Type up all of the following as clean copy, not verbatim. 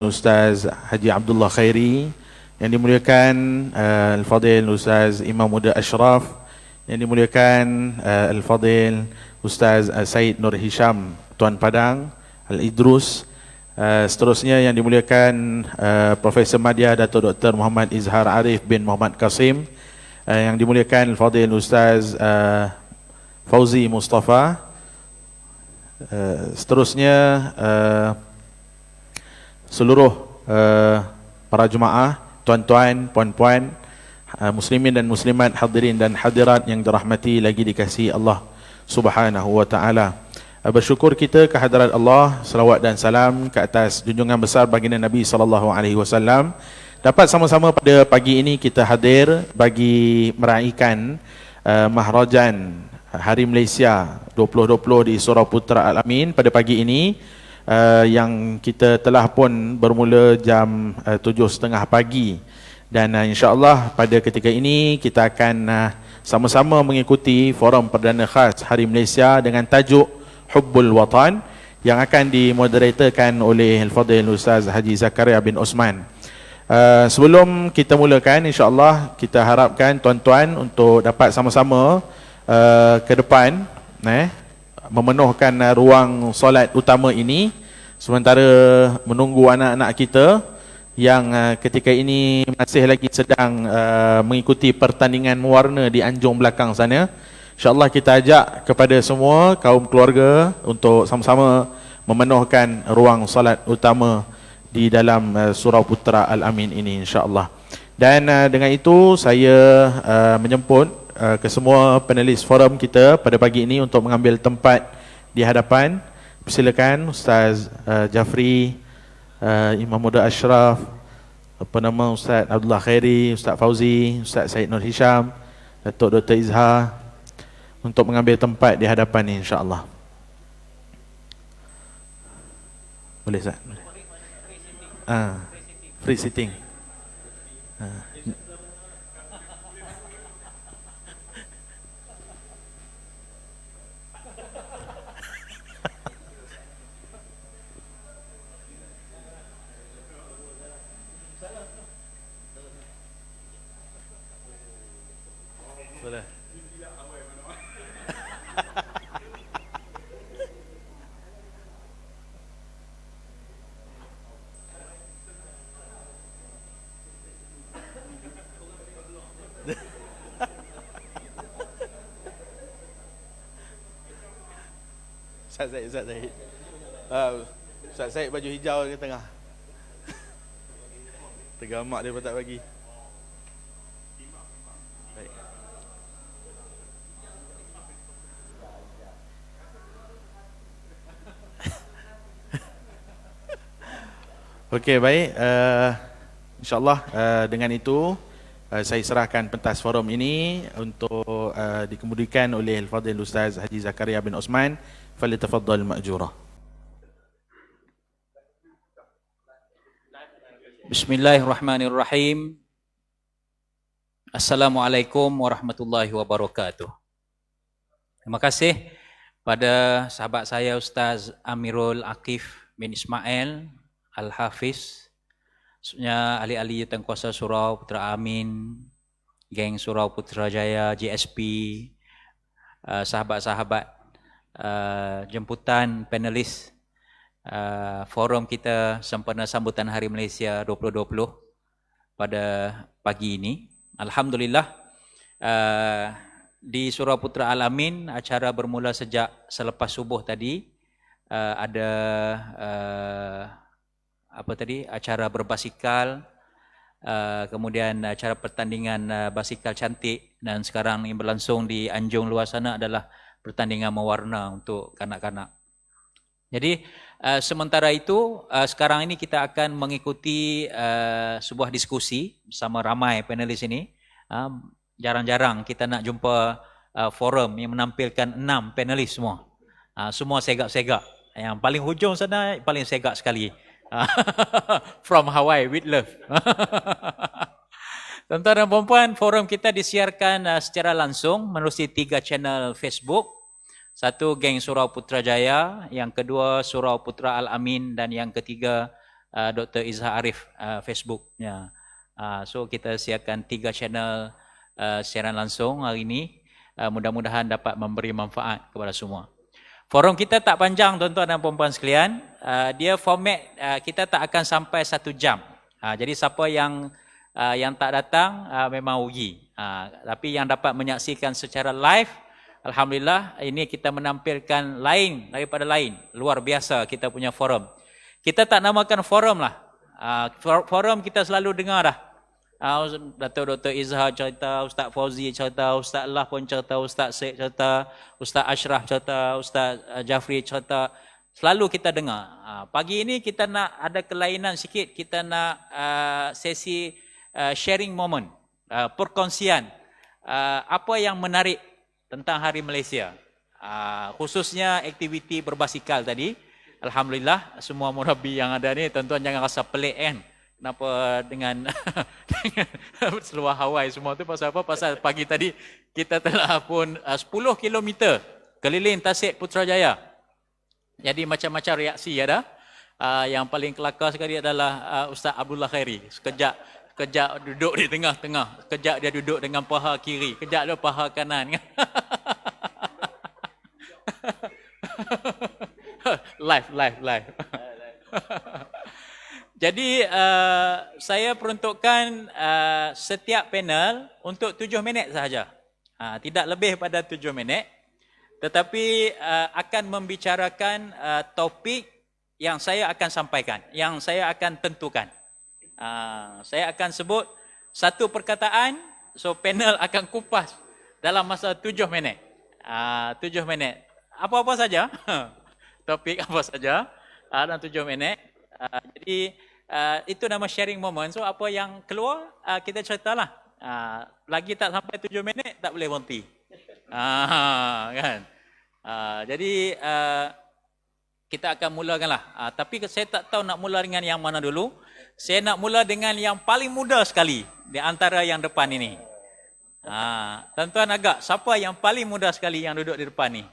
Ustaz Haji Abdullah Khairi, yang dimuliakan Al-Fadil Ustaz Imam Muda Ashraf, yang dimuliakan Al-Fadil Ustaz Said Nur Hisham Tuan Padang Al-Idrus, seterusnya yang dimuliakan Profesor Madya Datuk Dr. Muhammad Izhar Arif bin Muhammad Qasim, yang dimuliakan Al-Fadil Ustaz Fauzi Mustafa, seterusnya seluruh para jemaah, tuan-tuan, puan-puan, muslimin dan muslimat, hadirin dan hadirat yang dirahmati lagi dikasihi Allah Subhanahu wa taala. Bersyukur kita kehadrat Allah, selawat dan salam ke atas junjungan besar baginda Nabi sallallahu alaihi wasallam. Dapat sama-sama pada pagi ini kita hadir bagi meraihkan Mahrajan Hari Malaysia 2020 di Surau Putra Al-Amin pada pagi ini, yang kita telah pun bermula jam 7.30 pagi, dan insya-Allah pada ketika ini kita akan sama-sama mengikuti forum perdana khas Hari Malaysia dengan tajuk Hubbul Watan yang akan dimoderatorkan oleh Al-Fadil Ustaz Haji Zakaria bin Osman. Sebelum kita mulakan, insya-Allah kita harapkan tuan-tuan untuk dapat sama-sama ke depan memenuhkan ruang solat utama ini sementara menunggu anak-anak kita yang ketika ini masih lagi sedang mengikuti pertandingan mewarna di anjung belakang sana. InsyaAllah kita ajak kepada semua kaum keluarga untuk sama-sama memenuhkan ruang solat utama di dalam Surau Putra Al-Amin ini, insyaAllah. Dan dengan itu saya menjemput ke semua panelis forum kita pada pagi ini untuk mengambil tempat di hadapan. Silakan Ustaz Jafri, Imam Muda Ashraf, Ustaz Abdullah Khairi, Ustaz Fauzi, Ustaz Said Nur Hisham, Datuk Dr. Izhar untuk mengambil tempat di hadapan ini, insya-Allah. Boleh Ustaz? Free sitting. Boleh. Ustaz Zaid. Ustaz Zaid baju hijau ke tengah. Tergamak dia tak bagi. Baik. Okey, baik. InsyaAllah dengan itu saya serahkan pentas forum ini untuk dikemudikan oleh Al-Fadil Ustaz Haji Zakaria bin Osman. Falyatafaddal ma'jura. Bismillahirrahmanirrahim. Assalamualaikum warahmatullahi wabarakatuh. Terima kasih pada sahabat saya Ustaz Amirul Akif bin Ismail Al-Hafiz, maksudnya ahli-ahli Jawatankuasa Surau Putra Amin, geng Surau Putrajaya, GSP, sahabat-sahabat jemputan panelis forum kita sempena sambutan Hari Malaysia 2020 pada pagi ini. Alhamdulillah, di Surau Putra Al-Amin acara bermula sejak selepas subuh tadi. Ada acara berbasikal, kemudian acara pertandingan basikal cantik, dan sekarang yang berlangsung di anjung luar sana adalah pertandingan mewarna untuk kanak-kanak. Jadi sementara itu sekarang ini kita akan mengikuti sebuah diskusi bersama ramai panelis ini. Jarang-jarang kita nak jumpa forum yang menampilkan 6 panelis semua. Semua segak-segak. Yang paling hujung sana paling segak sekali. From Hawaii with love. Tuan-tuan dan puan-puan, forum kita disiarkan secara langsung menerusi 3 channel Facebook. Satu, geng Surau Putrajaya, yang kedua Surau Putra Al-Amin, dan yang ketiga Dr. Izhar Arif Facebooknya. So kita siapkan 3 channel siaran langsung hari ini. Mudah-mudahan dapat memberi manfaat kepada semua. Forum kita tak panjang tuan-tuan dan puan-puan sekalian. Dia format kita tak akan sampai 1 jam. Jadi siapa yang tak datang memang rugi. Tapi yang dapat menyaksikan secara live, alhamdulillah ini kita menampilkan lain daripada lain. Luar biasa kita punya forum. Kita tak namakan forum lah. Forum kita selalu dengar dah. Datuk Dr. Izhar cerita, Ustaz Fauzi cerita, Ustaz Allah pun cerita, Ustaz Syed cerita, Ustaz Ashraf cerita, Ustaz Jafri cerita. Selalu kita dengar. Pagi ini kita nak ada kelainan sikit. Kita nak sesi sharing moment, perkongsian apa yang menarik tentang Hari Malaysia. Khususnya aktiviti berbasikal tadi. Alhamdulillah semua murabi yang ada ni, tuan-tuan jangan rasa pelik kan. Kenapa dengan seluar Hawaii semua tu pasal apa? Pasal pagi tadi kita telah pun 10 km keliling Tasik Putrajaya. Jadi macam-macam reaksi ada. Yang paling kelakar sekali adalah Ustaz Abdullah Khairi. Sekejap duduk di tengah-tengah. Sekejap dia duduk dengan paha kiri. Sekejap dia paha kanan. Live. Jadi saya peruntukkan setiap panel untuk 7 minit sahaja. Tidak lebih pada 7 minit. Tetapi akan membicarakan topik yang saya akan sampaikan, yang saya akan tentukan. Saya akan sebut satu perkataan, so panel akan kupas dalam masa 7 minit. 7 minit. Apa-apa saja, topik apa saja dalam 7 minit. Jadi itu nama sharing moment. So apa yang keluar kita ceritalah. Lagi tak sampai 7 minit tak boleh berhenti. Kan. Jadi kita akan mulakanlah. Tapi saya tak tahu nak mula dengan yang mana dulu. Saya nak mula dengan yang paling muda sekali di antara yang depan ini. Tuan-tuan agak siapa yang paling muda sekali yang duduk di depan ni?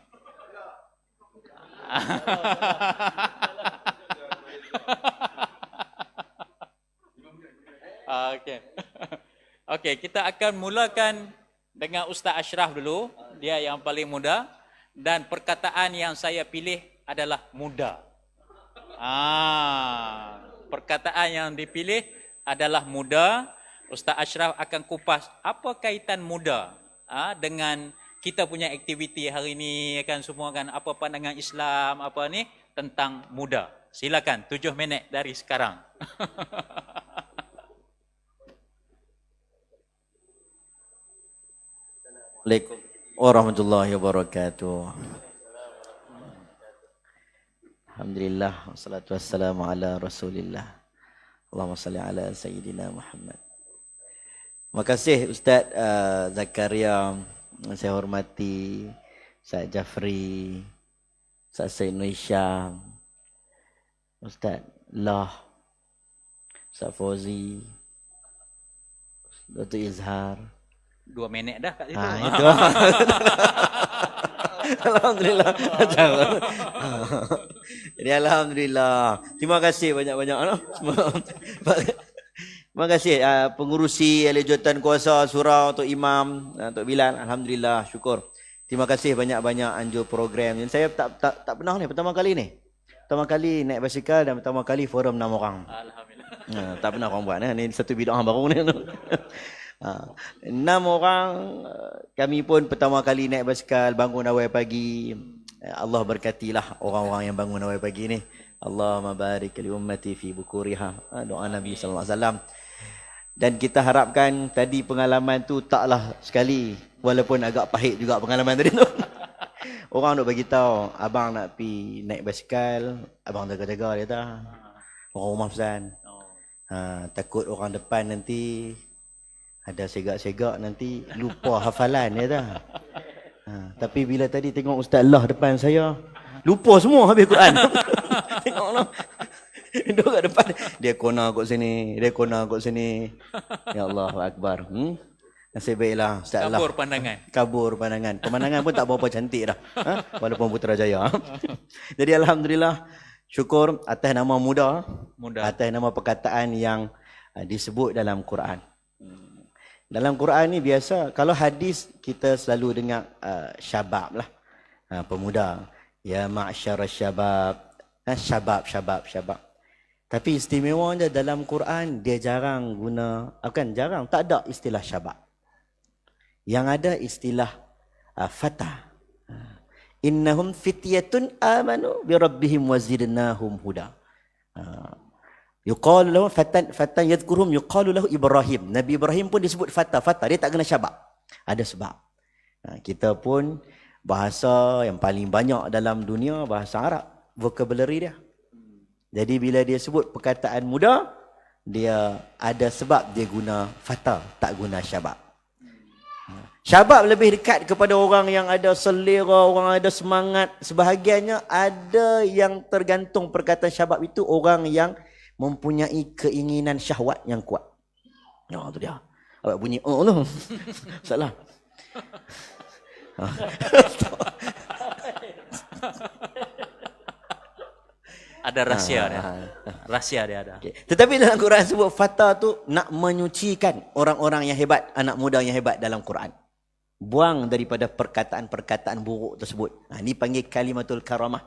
Okey, kita akan mulakan dengan Ustaz Ashraf dulu. Dia yang paling muda dan perkataan yang saya pilih adalah muda. Perkataan yang dipilih adalah muda. Ustaz Ashraf akan kupas apa kaitan muda dengan kita punya aktiviti hari ini kan, semua kan, apa pandangan Islam apa ni tentang muda. Silakan 7 minit dari sekarang. Assalamualaikum warahmatullahi wabarakatuh. Alhamdulillah, wassalatu wassalamu ala Rasulillah. Allahumma salli ala Sayyidina Muhammad. Terima kasih Ustaz Zakaria. Saya hormati Ustaz Jafri, Ustaz Syed Nur Hisham, Ustaz Lah, Ustaz Fauzi, Dr. Izhar. 2 minit dah kat situ. Itu. Alhamdulillah. Jadi alhamdulillah. Terima kasih banyak-banyak. Terima kasih pengurusi ahli jawatan kuasa surau, Tok Imam, Tok Bilal. Alhamdulillah, syukur. Terima kasih banyak-banyak anjur program. Dan saya tak pernah ni, pertama kali ni. Pertama kali naik basikal dan pertama kali forum 6 orang. Alhamdulillah. Tak pernah orang buat ni satu bid'ah baru ni. 6 orang, kami pun pertama kali naik basikal, bangun awal pagi. Allah berkatilah orang-orang yang bangun awal pagi ni. Allahumma barik li ummati fi bukuriha. Doa Nabi sallallahu alaihi wasallam. Dan kita harapkan tadi pengalaman tu taklah sekali, walaupun agak pahit juga pengalaman tadi tu. Orang nak bagi tahu, abang nak pi naik basikal, abang jaga-jaga dia dah. Orang rumah pesan. Takut orang depan nanti ada segak-segak nanti lupa hafalan dia dah. Tapi bila tadi tengok Ustaz Allah depan saya, lupa semua habis Quran. Tengoklah. Dia kat depan, dia kona kat sini, dia kona kat sini. Ya Allah Akbar. Nasib baiklah Ustaz Allah. Kabur pandangan. Kabur pandangan. Pemandangan pun tak berapa cantik dah. Walaupun Putrajaya. Jadi alhamdulillah Syukur atas nama muda, Muda. atas nama perkataan yang disebut dalam Quran. Dalam Quran ni biasa, kalau hadis kita selalu dengar syabab lah, pemuda. Ya ma'syar syabab, syabab. Tapi istimewanya dalam Quran, dia jarang guna, tak ada istilah syabab. Yang ada istilah fatah. Innahum fityatun amanu bi rabbihim wazidnahum huda. Yuqalu lahu fatan yadhkuruhum yuqalu lahu Ibrahim. Nabi Ibrahim pun disebut fatah. Dia tak kena syabab. Ada sebab. Kita pun bahasa yang paling banyak dalam dunia bahasa Arab, vocabulary dia. Jadi bila dia sebut perkataan muda, dia ada sebab dia guna fatah, tak guna syabab. Syabab lebih dekat kepada orang yang ada selera, orang ada semangat. Sebahagiannya ada yang tergantung perkataan syabab itu orang yang mempunyai keinginan syahwat yang kuat. Ya, tu dia. Awak bunyi tu. Salah. Ada rahsia dia. Rahsia dia ada. Okay. Tetapi dalam Quran sebut fatah tu nak menyucikan orang-orang yang hebat, anak muda yang hebat dalam Quran. Buang daripada perkataan-perkataan buruk tersebut. Ini panggil kalimatul karamah.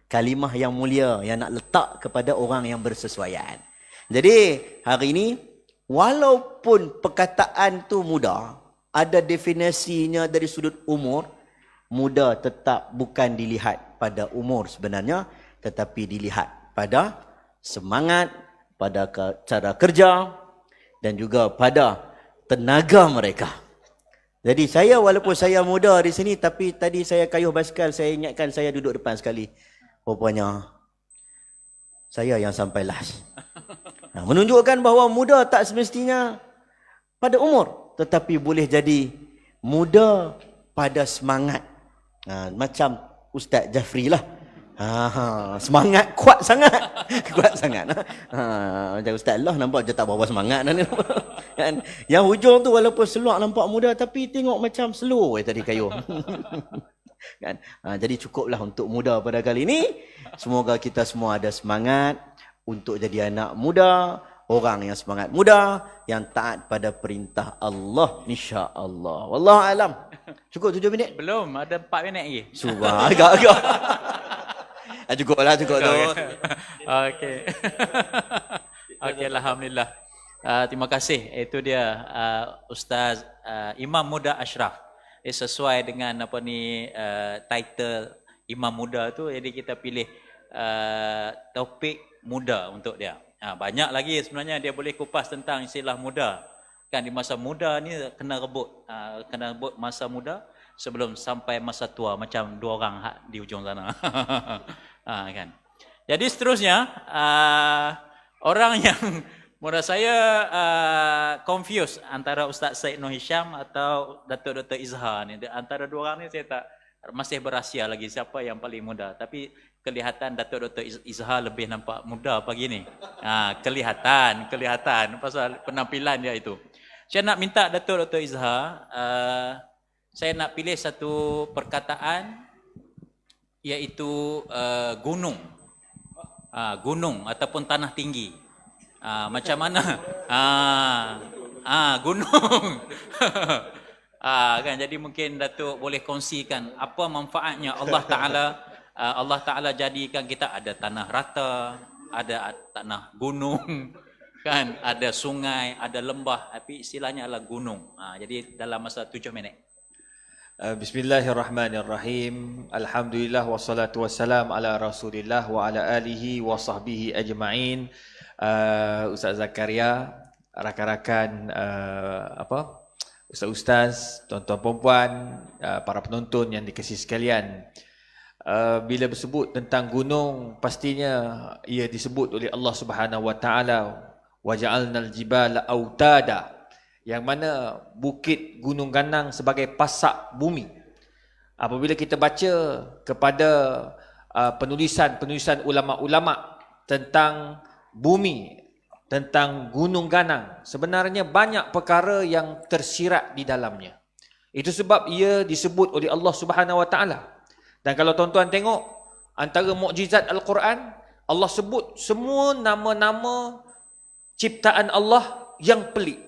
Kalimah yang mulia yang nak letak kepada orang yang bersesuaian. Jadi hari ini walaupun perkataan tu muda, ada definisinya dari sudut umur, muda tetap bukan dilihat pada umur sebenarnya, tetapi dilihat pada semangat, pada cara kerja dan juga pada tenaga mereka. Jadi saya walaupun saya muda di sini, tapi tadi saya kayuh basikal, saya ingatkan saya duduk depan sekali. Rupanya saya yang sampai last. Menunjukkan bahawa muda tak semestinya pada umur, tetapi boleh jadi muda pada semangat. Macam Ustaz Jafri lah. Semangat kuat sangat. Kuat sangat. Macam Ustaz Allah nampak je tak bawa semangat. Kan? Yang hujung tu walaupun seluar nampak muda, tapi tengok macam slow tadi kayu. Kan? Jadi cukuplah untuk muda pada kali ini. Semoga kita semua ada semangat untuk jadi anak muda, orang yang semangat muda, yang taat pada perintah Allah, insya-Allah. Wallahu alam. Cukup 7 minit? Belum, ada 4 minit lagi. Subhan agak-agak. Cukup tu. Okey. Okey, alhamdulillah. Terima kasih. Itu dia Ustaz Imam Muda Ashraf. Sesuai dengan title Imam Muda tu, jadi kita pilih topik muda untuk dia. Banyak lagi sebenarnya dia boleh kupas tentang istilah muda. Kan di masa muda ni kena rebut masa muda sebelum sampai masa tua, macam 2 orang di ujung sana. Kan. Jadi seterusnya orang yang menurut saya confused antara Ustaz Syed Nur Hisham atau Datuk Dr. Izhar ni. Antara 2 orang ni saya tak masih berahsia lagi siapa yang paling muda. Tapi kelihatan Datuk Dr. Izhar lebih nampak muda pagi ni. Kelihatan pasal penampilan dia itu. Saya nak minta Datuk Dr. Izhar, saya nak pilih satu perkataan iaitu gunung. Gunung ataupun tanah tinggi. Macam mana? Gunung. Kan, jadi mungkin Datuk boleh kongsikan apa manfaatnya Allah Ta'ala jadikan kita ada tanah rata, ada tanah gunung, kan, ada sungai, ada lembah, tapi istilahnya adalah gunung. Jadi dalam masa 7 minit. Bismillahirrahmanirrahim. Alhamdulillah wassalatu wassalam ala Rasulillah wa ala alihi wa sahbihi ajma'in. Ustaz Zakaria, rakan-rakan ustaz-ustaz, tuan-tuan puan-puan, para penonton yang dikasihi sekalian. Bila bersebut tentang gunung, pastinya ia disebut oleh Allah Subhanahu wa taala, wa ja'alnal jibala autada, yang mana bukit gunung ganang sebagai pasak bumi. Apabila kita baca kepada penulisan ulama-ulama tentang bumi, tentang gunung ganang, sebenarnya banyak perkara yang tersirat di dalamnya. Itu sebab ia disebut oleh Allah Subhanahu wa taala. Dan kalau tuan-tuan tengok antara mukjizat Al-Quran, Allah sebut semua nama-nama ciptaan Allah yang pelik.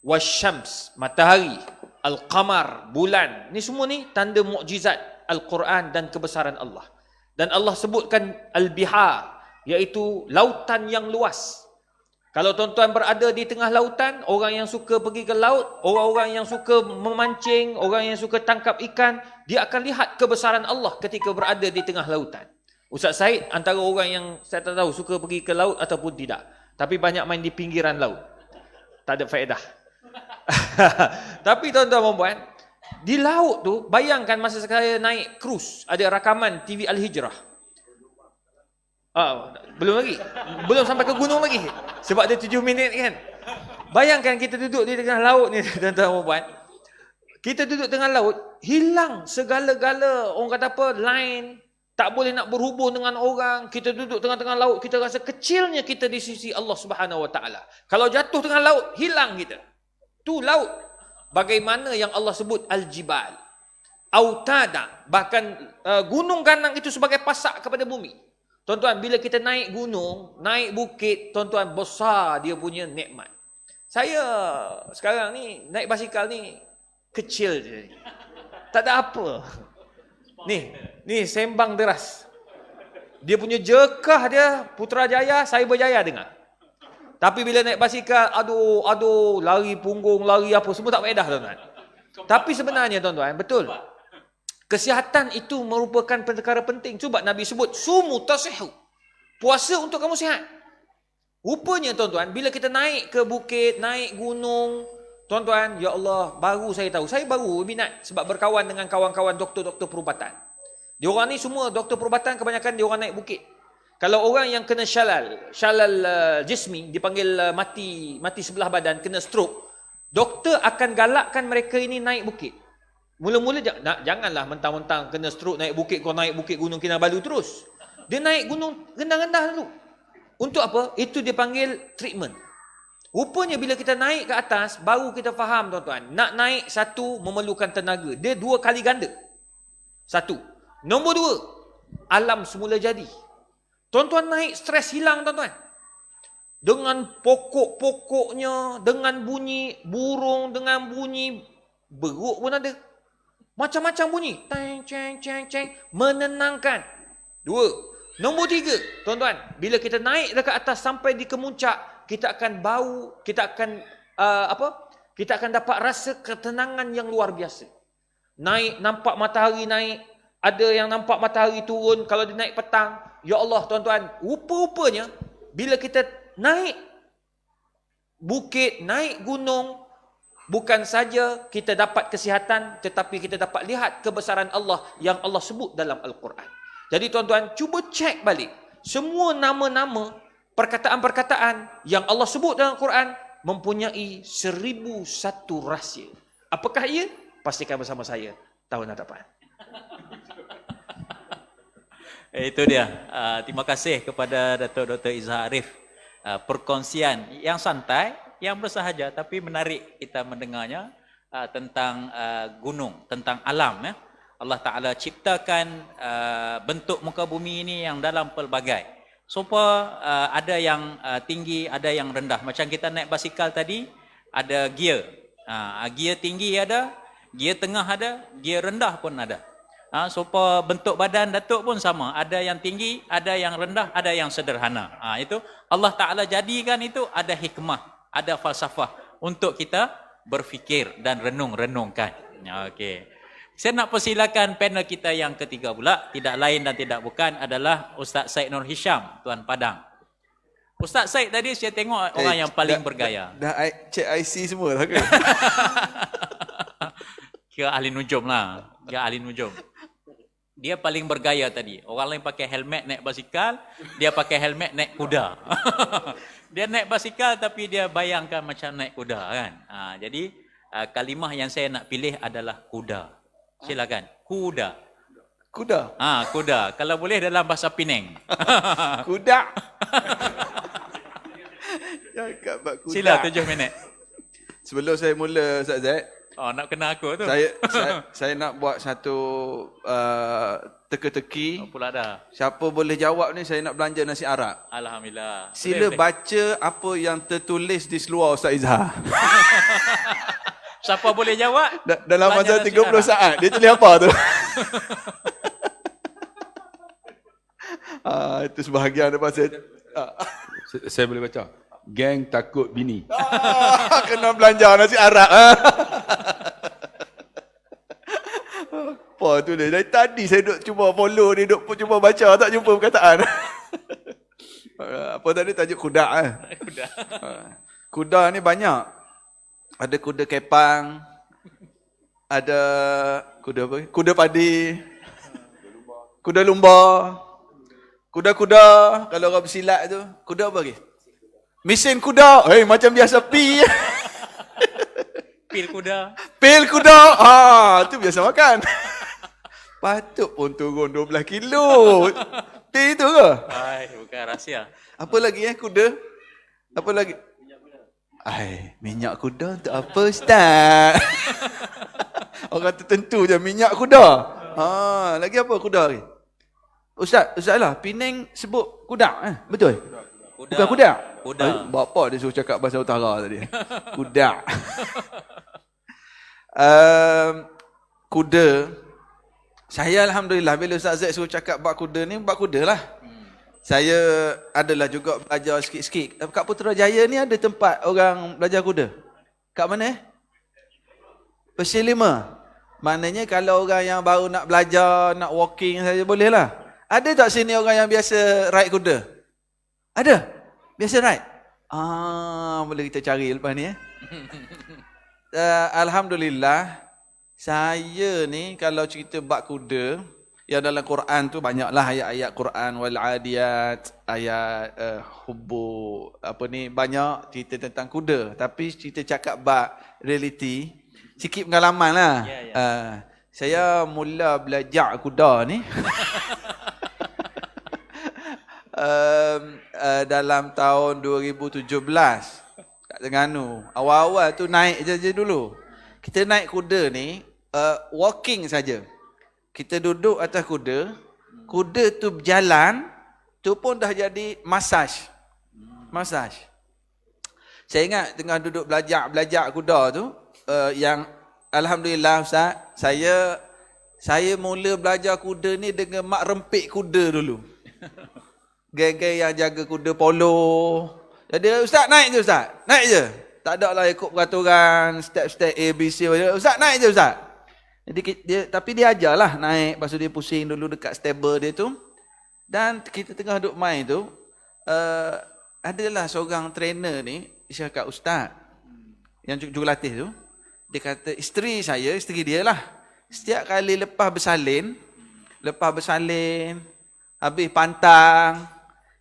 Wasyams, matahari, al-qamar, bulan. Ni semua ni tanda mukjizat Al-Quran dan kebesaran Allah. Dan Allah sebutkan al-bihar, iaitu lautan yang luas. Kalau tuan-tuan berada di tengah lautan, orang yang suka pergi ke laut, orang-orang yang suka memancing, orang yang suka tangkap ikan, dia akan lihat kebesaran Allah ketika berada di tengah lautan. Ustaz Said antara orang yang saya tak tahu suka pergi ke laut ataupun tidak. Tapi banyak main di pinggiran laut. Tak ada faedah. Tapi tuan-tuan dan puan, di laut tu, bayangkan masa saya naik cruise, ada rakaman TV Al-Hijrah. Belum lagi. Belum sampai ke gunung lagi. Sebab dia 7 minit kan. Bayangkan kita duduk di tengah laut ni tuan-tuan dan puan. Kita duduk tengah laut, hilang segala-gala, orang kata apa, line, tak boleh nak berhubung dengan orang. Kita duduk tengah-tengah laut, kita rasa kecilnya kita di sisi Allah Subhanahu Wa Taala. Kalau jatuh tengah laut, hilang kita. Tu laut. Bagaimana yang Allah sebut al-jibal, autada, bahkan gunung ganang itu sebagai pasak kepada bumi. Tuan-tuan, bila kita naik gunung, naik bukit, tuan-tuan, besar dia punya nikmat. Saya sekarang ni naik basikal ni kecil je. Tak ada apa. Ni sembang deras. Dia punya jekah dia Putrajaya, saya berjaya dengar. Tapi bila naik basikal, aduh, lari punggung, lari apa, semua tak faedah tuan-tuan. Tapi sebenarnya tuan-tuan, betul. Kesihatan itu merupakan perkara penting. Cuba Nabi sebut, sumu tasihu. Puasa untuk kamu sihat. Rupanya tuan-tuan, bila kita naik ke bukit, naik gunung, tuan-tuan, ya Allah, baru saya tahu. Saya baru minat sebab berkawan dengan kawan-kawan doktor-doktor perubatan. Diorang ni semua doktor perubatan, kebanyakan diorang naik bukit. Kalau orang yang kena syalal jismi, dipanggil mati sebelah badan, kena stroke, doktor akan galakkan mereka ini naik bukit. Mula-mula janganlah mentang-mentang kena stroke naik bukit, kau naik bukit Gunung Kinabalu terus. Dia naik gunung rendah-rendah dulu. Untuk apa? Itu dipanggil treatment. Rupanya bila kita naik ke atas, baru kita faham tuan-tuan. Nak naik satu memerlukan tenaga. Dia 2 kali ganda. Satu. Nombor 2, alam semula jadi. Tuan-tuan naik, stres hilang tuan-tuan. Dengan pokok-pokoknya, dengan bunyi burung, dengan bunyi beruk pun ada. Macam-macam bunyi. Teng, ceng, ceng, ceng. Menenangkan. 2. Nombor 3, tuan-tuan. Bila kita naik dekat atas sampai di kemuncak, kita akan bau, kita akan dapat rasa ketenangan yang luar biasa. Naik, nampak matahari naik. Ada yang nampak matahari turun kalau dia naik petang. Ya Allah tuan-tuan, rupa-rupanya bila kita naik bukit, naik gunung, bukan saja kita dapat kesihatan, tetapi kita dapat lihat kebesaran Allah yang Allah sebut dalam Al-Quran. Jadi tuan-tuan, cuba cek balik. Semua nama-nama, perkataan-perkataan yang Allah sebut dalam Al-Quran mempunyai 1001 rahsia. Apakah ia? Pastikan bersama saya tahun hadapan. Itu dia. Terima kasih kepada Datuk Dr. Izhar Arif. Perkongsian yang santai, yang bersahaja tapi menarik kita mendengarnya tentang gunung, tentang alam. Allah Ta'ala ciptakan bentuk muka bumi ini yang dalam pelbagai. Supaya ada yang tinggi, ada yang rendah. Macam kita naik basikal tadi, ada gear. Gear tinggi ada, gear tengah ada, gear rendah pun ada. Supaya bentuk badan Datuk pun sama. Ada yang tinggi, ada yang rendah, ada yang sederhana. Itu Allah Ta'ala jadikan itu ada hikmah, ada falsafah untuk kita berfikir dan renung-renungkan. Okey. Saya nak persilakan panel kita yang ketiga pula. Tidak lain dan tidak bukan adalah Ustaz Said Nur Hisham, Tuan Padang. Ustaz Said tadi saya tengok orang yang paling bergaya. Dah cek IC semua lah ke? Kira ahli nujum lah. Kira ahli nujum. Dia paling bergaya tadi. Orang lain pakai helmet naik basikal, dia pakai helmet naik kuda. Dia naik basikal tapi dia bayangkan macam naik kuda kan. Jadi kalimah yang saya nak pilih adalah kuda. Silakan. Kuda. Kuda. Kuda. Kalau boleh dalam bahasa Penang. Kuda. Kuda. Sila 7 minit. Sebelum saya mula Ustaz Zaid, Oh, nak kena aku tu. Saya nak buat satu teka-teki. Oh, pula dah. Siapa boleh jawab ni, saya nak belanja nasi Arab. Alhamdulillah. Sila Boleh. baca apa yang tertulis di seluar Ustaz Izhar. Siapa boleh jawab? Dalam Belanja masa nasi 30 Arab. saat. Dia tulis apa tu? Itu sebahagian daripada saya. Saya boleh baca. Geng takut bini. Kena belanja nasi Arab. Apa tu dia? Dari tadi saya duk cuba follow dia, duk cuba baca, tak jumpa perkataan. Apa tadi tajuk kuda? Kuda. Kuda ni banyak. Ada kuda kepang, ada kuda apa? Kuda padi, kuda lumba, kuda-kuda. Kalau orang bersilat tu, kuda apa lagi? Mesin kuda. Macam biasa pi. Pil kuda. Pil kuda. Tu biasa makan. Patut pun turun 12 kilo. Pil tu ke? Bukan rahsia. Apa lagi kuda? Apa lagi? Minyak kuda untuk apa Ustaz? Orang tertentu je minyak kuda. Lagi apa kuda lagi? Ustaz lah, Penang sebut kuda betul? Kuda. Bukan kuda? Kuda. Bapa dia suruh cakap bahasa utara tadi. Kuda. Kuda. Saya Alhamdulillah bila Ustaz Zaid suruh cakap bab kuda ni, bab kuda lah. Saya adalah juga belajar sikit-sikit. Kat Putrajaya ni ada tempat orang belajar kuda. Kat mana? Persil 5. Maknanya kalau orang yang baru nak belajar, nak walking saja boleh lah. Ada tak sini orang yang biasa ride kuda? Ada? Biasa ride? Boleh kita cari lepas ni Alhamdulillah. Saya ni kalau cerita bab kuda, yang dalam Quran tu banyaklah ayat-ayat Quran, wal adiyat, ayat hubbu, banyak cerita tentang kuda. Tapi cerita cakap bab reality, sikit pengalaman lah. Saya mula belajar kuda ni dalam tahun 2017 kat Terengganu. Awal-awal tu naik je dulu. Kita naik kuda ni walking saja. Kita duduk atas kuda, kuda tu berjalan, tu pun dah jadi masaj. Saya ingat tengah duduk belajar kuda tu, yang Alhamdulillah Ustaz, saya mula belajar kuda ni dengan mak rempik kuda dulu. Geng-geng yang jaga kuda polo. Jadi Ustaz naik je Ustaz, naik je. Tak ada lah ikut peraturan, step-step A, B, C. Ustaz naik je Ustaz. Jadi tapi dia ajarlah naik, lepas tu dia pusing dulu dekat stable dia tu. Dan kita tengah duduk main tu, adalah seorang trainer ni, dia cakap Ustaz, yang jurulatih tu, dia kata isteri dia lah, setiap kali lepas bersalin, habis pantang,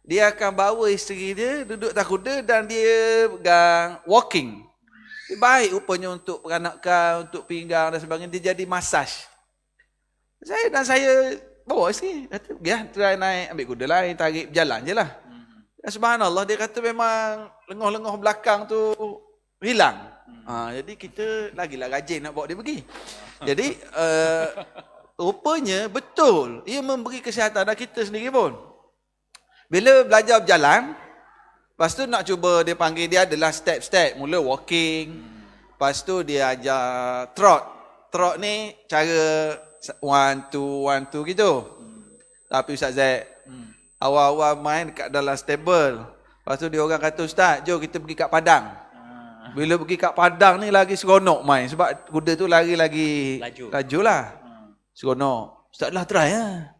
dia akan bawa isteri dia duduk atas kuda dan dia pegang walking. Baik rupanya untuk peranakan, untuk pinggang dan sebagainya. Dia jadi masaj. Saya bawa isteri. Kata, try naik, ambil kuda lain, tarik, berjalan je lah. Subhanallah, dia kata memang lengoh-lengoh belakang tu hilang. Jadi kita lagilah rajin nak bawa dia pergi. Jadi, rupanya betul. Ia memberi kesihatan dan kita sendiri pun. Bila belajar berjalan, lepas tu nak cuba dia panggil, dia adalah step-step. Mula walking. Lepas tu dia ajar trot. Trot ni cara 1, 2, 1, 2 gitu. Tapi Ustaz Zaid, awal-awal main dekat dalam stable. Lepas tu dia orang kata, Ustaz, jom kita pergi kat padang. Bila pergi kat padang ni lagi seronok main. Sebab kuda tu lari lagi laju lah. Seronok. Ustaz lah try lah.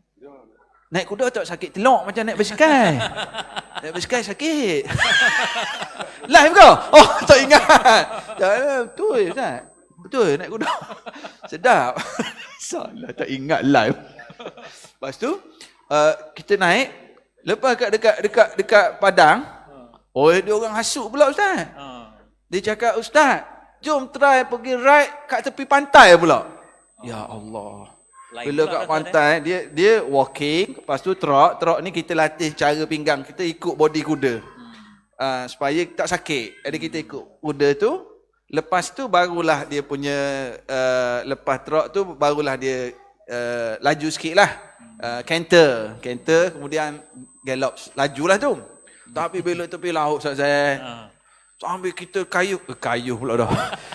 Naik kuda tak sakit telok macam naik basikal. Naik basikal sakit. Live kau? Oh, tak ingat. Betul Ustaz. Betul naik kuda. Sedap. Salah tak ingat live. Lepas tu kita naik, lepas dekat padang. Oh, dia orang hasut pula Ustaz. Dia cakap, Ustaz, jom try pergi ride kat tepi pantai pula. Ya Allah. Bila kat pantai, dia walking, lepas tu trot ni kita latih cara pinggang, kita ikut body kuda. Supaya tak sakit. Jadi kita ikut kuda tu, Lepas tu barulah dia punya lepas truk tu barulah dia laju sikit lah. Canter, kemudian gallop, lajulah tu. Tapi bila tepi laut saya sambil kita kayuh pula dah.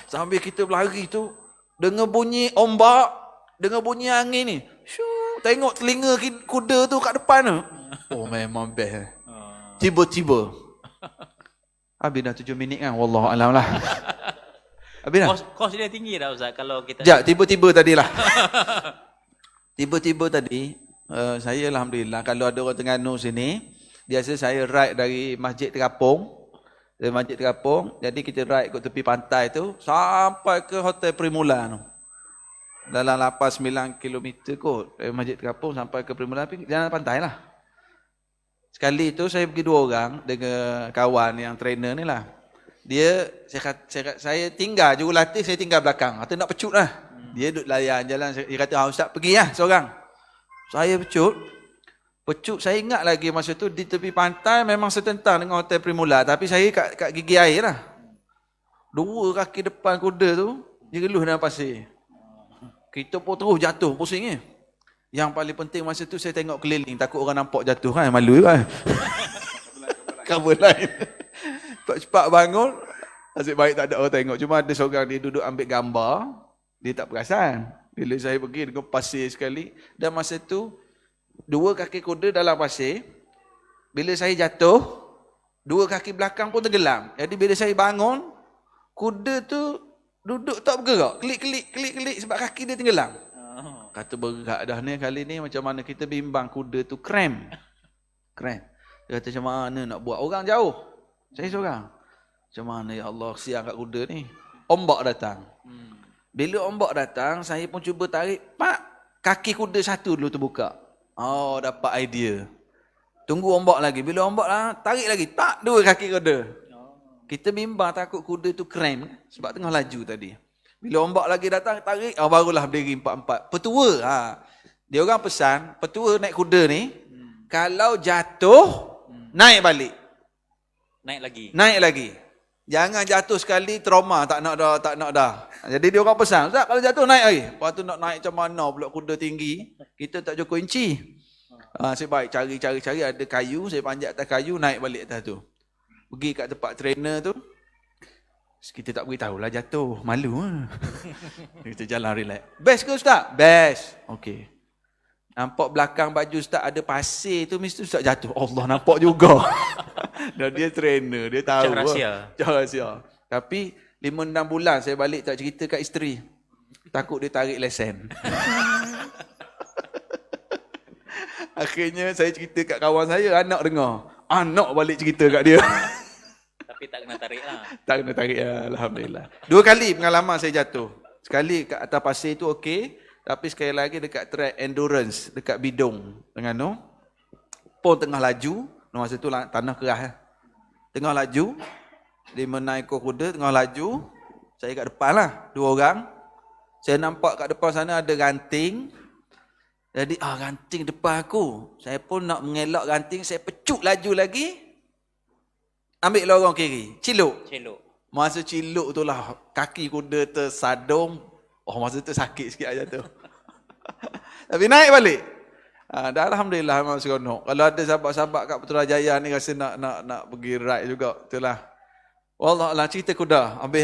Sambil kita berlari tu dengar bunyi ombak, dengar bunyi angin ni. Shoo, tengok telinga kuda tu kat depan tu. Oh memang best. Tiba-tiba. Habis dah 7 minit kan. Wallahualam lah. Habis dah. Kos dia tinggi dah Ustaz kalau kita. Sekejap, tiba-tiba tadilah. Tiba-tiba tadi, saya Alhamdulillah, kalau ada orang Terengganu sini, biasa saya ride dari Masjid Terapung. Dari Masjid Terapung, jadi kita ride ke tepi pantai tu, sampai ke Hotel Primula tu. Dalam 8-9 km kot, dari Masjid Terapung sampai ke Primula, jalan pantai lah. Sekali tu saya pergi 2 orang dengan kawan yang trainer ni lah. Dia, saya tinggal jurulatih, saya tinggal belakang. Kata nak pecut lah. Dia duduk layan jalan, dia kata, Ustaz pergi lah seorang. Saya pecut, saya ingat lagi masa tu di tepi pantai memang setentang dengan Hotel Primula. Tapi saya kat gigi air lah. 2 kaki depan kuda tu, dia geluh dalam pasir. Kita pun terus jatuh, pusing ni. Yang paling penting masa tu saya tengok keliling, takut orang nampak jatuh kan, malu kan. Cover lain. Cepat bangun, nasib baik tak ada orang tengok. Cuma ada seorang dia duduk ambil gambar, dia tak perasan. Bila saya pergi dengan pasir sekali, dan masa tu 2 kaki kuda dalam pasir. Bila saya jatuh, 2 kaki belakang pun tenggelam. Jadi bila saya bangun, kuda tu duduk tak bergerak. Klik sebab kaki dia tenggelam. Kata berat dah ni kali ni, macam mana kita bimbang kuda tu krem. Dia kata macam mana nak buat, orang jauh. Saya seorang. Macam mana ya Allah, kesian kat kuda ni. Ombak datang. Bila ombak datang, saya pun cuba tarik. Pak, kaki kuda satu dulu terbuka. Oh, dapat idea. Tunggu ombak lagi. Bila ombak lah, tarik lagi. Tak, 2 kaki kuda. Kita bimbang takut kuda tu krem. Sebab tengah laju tadi. Bila ombak lagi datang, tarik. Barulah berdiri 4-4. Petua. Dia orang pesan, petua naik kuda ni, kalau jatuh, naik balik. Naik lagi. Jangan jatuh sekali, trauma. Tak nak dah. Jadi dia orang pesan, Ustaz, kalau jatuh naik lagi. Lepas tu nak naik macam mana pula kuda tinggi. Kita tak cukup inci. Saya baik cari ada kayu. Saya panjat atas kayu, naik balik atas tu. Pergi kat tempat trainer tu. Kita tak beritahu lah jatuh. Malu. Kita jalan relax. Best ke Ustaz? Best. Okey. Nampak belakang baju Ustaz ada pasir tu, mesti Ustaz jatuh. Allah, nampak juga. Dan dia trainer, dia tahu. Cara rahsia. Tapi 5-6 bulan saya balik tak cerita kat isteri. Takut dia tarik lesen. Akhirnya saya cerita kat kawan saya, anak dengar. Anak balik cerita kat dia. Tapi tak kena tarik lah. Tak kena tarik lah, Alhamdulillah. 2 kali pengalaman saya jatuh. Sekali kat atas pasir tu okey. Tapi sekali lagi dekat track endurance, dekat Bidong. Terengganu. Pun tengah laju. Masa tu tanah keras. Tengah laju. 5 ekor kuda tengah laju. Saya kat depan lah. 2 orang. Saya nampak kat depan sana ada ranting. Jadi ranting depan aku. Saya pun nak mengelak ranting. Saya pecut laju lagi. Ambil lorong kiri. Ciluk. Masa ciluk tu lah. Kaki kuda tersadung. Oh, masa tu sakit sikit aja tu. Tapi naik balik. Dah Alhamdulillah memang seronok. Kalau ada sahabat-sahabat kat Putrajaya ni rasa nak pergi ride juga. Itulah. Wallahualam, cerita kuda. Habis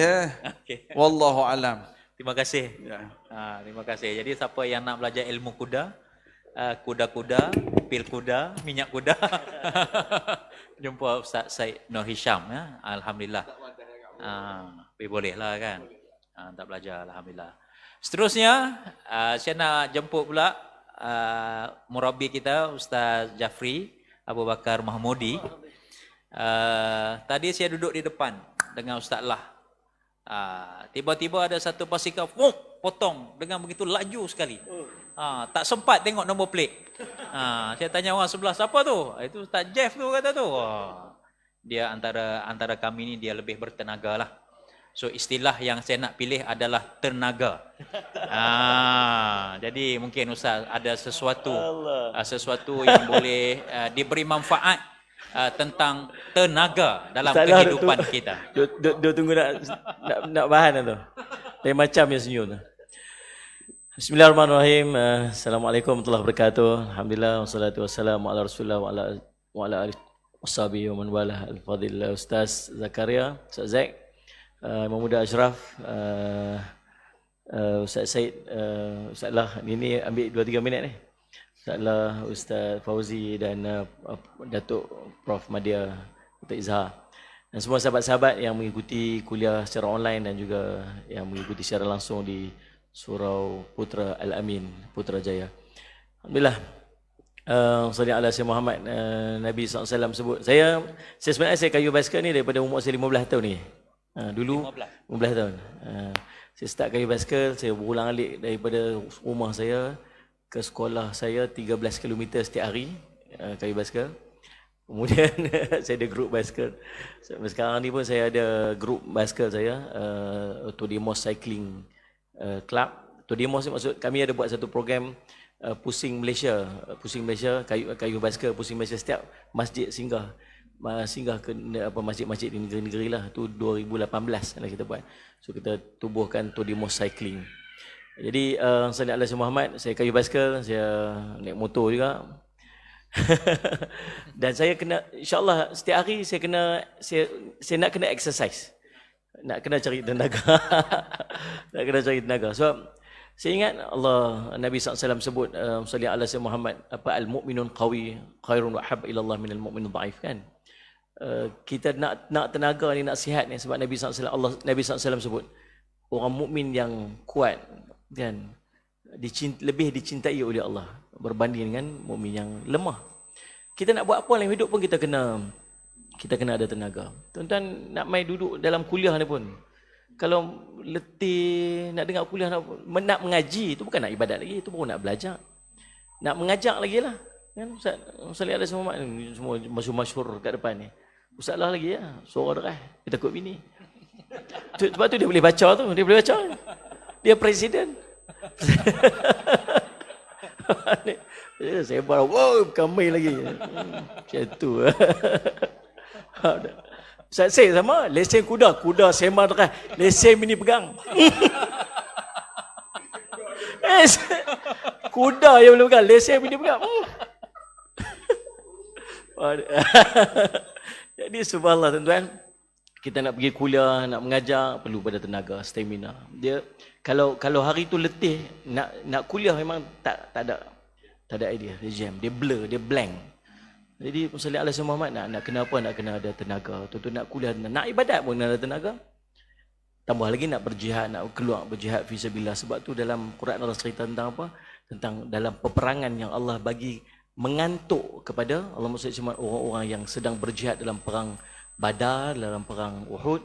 Okay. Wallahualam. Terima kasih. Ya. Terima kasih. Jadi siapa yang nak belajar ilmu kuda, kuda-kuda, pil kuda, minyak kuda, jumpa Ustaz Syed Nur Hisham ya. Alhamdulillah. Boleh lah kan. Tak belajar, Alhamdulillah. Seterusnya, saya nak jemput pula murabi kita, Ustaz Jafri Abu Bakar Mahmudi. Tadi saya duduk di depan dengan Ustaz Lah. Tiba-tiba ada satu basikal potong dengan begitu laju sekali. Tak sempat tengok nombor plate. Saya tanya orang sebelah, siapa tu? Itu Ustaz Jeff tu kata tu. Dia antara kami ni dia lebih bertenaga lah. So istilah yang saya nak pilih adalah tenaga. Jadi mungkin Ustaz ada sesuatu yang boleh diberi manfaat tentang tenaga dalam Tak lah, kehidupan kita. Dia tunggu nak bahan tu. Lain macam yang senyum tu. Bismillahirrahmanirrahim. Assalamualaikum warahmatullahi wabarakatuh. Alhamdulillah wassalatu wassalamu ala Rasulillah wa ala alihi washabihi wa man wala. Al-Fadil Ustaz Zakaria, Ustaz Zack, Imam Muda Ashraf, Ustaz Said, Ustaz Lah, ini ambil 2-3 minit ni. Ustaz Lah, Ustaz Fauzi dan Datuk Prof Madia, Datuk Izhar. Dan semua sahabat-sahabat yang mengikuti kuliah secara online dan juga yang mengikuti secara langsung di Surau Putra Al-Amin, Putrajaya. Alhamdulillah. Sallallahu alaihi wasallam Muhammad, Nabi SAW sebut. Saya sebenarnya saya kayu basikal ni daripada umur saya 15 tahun ni. Dulu 15 tahun. Saya start kayu basikal, saya berulang-alik daripada rumah saya ke sekolah saya 13 km setiap hari, kayu basikal. Kemudian saya ada grup basikal. Sampai sekarang ni pun saya ada grup basikal saya, Todemos Cycling Club. Todemos ni maksud kami ada buat satu program Pusing Malaysia, kayu basikal Pusing Malaysia. Setiap masjid singgah ke masjid-masjid di negeri-negeri lah. Tu 2018 lah kita buat. So kita tubuhkan Todemos Cycling. Jadi sallallahu alaihi Muhammad, saya kayu basikal, saya naik motor juga. Dan saya kena, insyaAllah setiap hari saya nak kena exercise, nak kena cari tenaga. Nak kena cari tenaga. So saya ingat Allah, Nabi SAW sebut sallallahu alaihi Muhammad, apa, al-mu'minun qawi khairun wa habba ila Allah minal mu'min dhaif, kan. Kita nak tenaga ni, nak sihat ni, sebab Nabi SAW sebut orang mukmin yang kuat, kan, lebih dicintai oleh Allah berbanding dengan mukmin yang lemah. Kita nak buat apa dalam hidup pun kita kena ada tenaga. Tuan-tuan nak mai duduk dalam kuliah ni pun, kalau letih nak dengar kuliah, nak mengaji, itu bukan nak ibadat lagi, itu baru nak belajar. Nak mengajak lagi lah, kan. Ustaz Salih ada semua masyhur kat depan ni. Ustaz lah lagi lah, suara deras, dia takut bini. Sebab tu dia boleh baca tu, dia presiden. Saya baru, wow, bukan main lagi. Macam tu. Saya sama, lesen kuda sembang dekat, lesen bini pegang. Kuda yang boleh pegang, lesen bini pegang. Jadi subhanallah tuan-tuan, kita nak pergi kuliah, nak mengajar, perlu pada tenaga, stamina. Dia kalau hari tu letih, nak kuliah memang tak ada idea, dia jam, dia blur, dia blank. Jadi sallallahu alaihi Muhammad nak kena apa? Nak kena ada tenaga. Tuan-tuan nak kuliah, nak ibadat pun nak ada tenaga. Tambah lagi nak berjihad, nak keluar berjihad fi sabilillah. Sebab tu dalam Quran Allah cerita tentang apa? Tentang dalam peperangan yang Allah bagi mengantuk kepada Allah, maksudnya orang-orang yang sedang berjihad dalam perang Badar, dalam perang Uhud.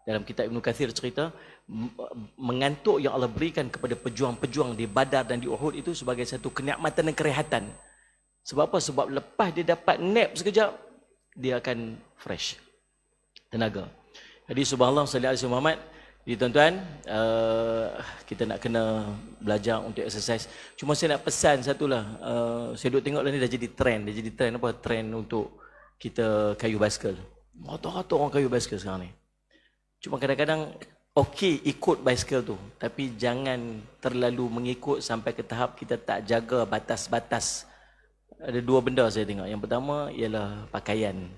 Dalam kitab Ibn Kathir cerita, mengantuk yang Allah berikan kepada pejuang-pejuang di Badar dan di Uhud itu sebagai satu kenikmatan dan kerehatan. Sebab apa? Sebab lepas dia dapat nap sekejap, dia akan fresh, tenaga. Jadi subhanallah sallallahu alaihi Muhammad. Jadi tuan-tuan, kita nak kena belajar untuk exercise. Cuma saya nak pesan satulah, saya duk tengok lah ni dah jadi trend. Dia jadi trend apa? Trend untuk kita kayu basikal. Rata-rata orang kayu basikal sekarang ni. Cuma kadang-kadang okey ikut basikal tu, tapi jangan terlalu mengikut sampai ke tahap kita tak jaga batas-batas. Ada dua benda saya tengok. Yang pertama ialah pakaian.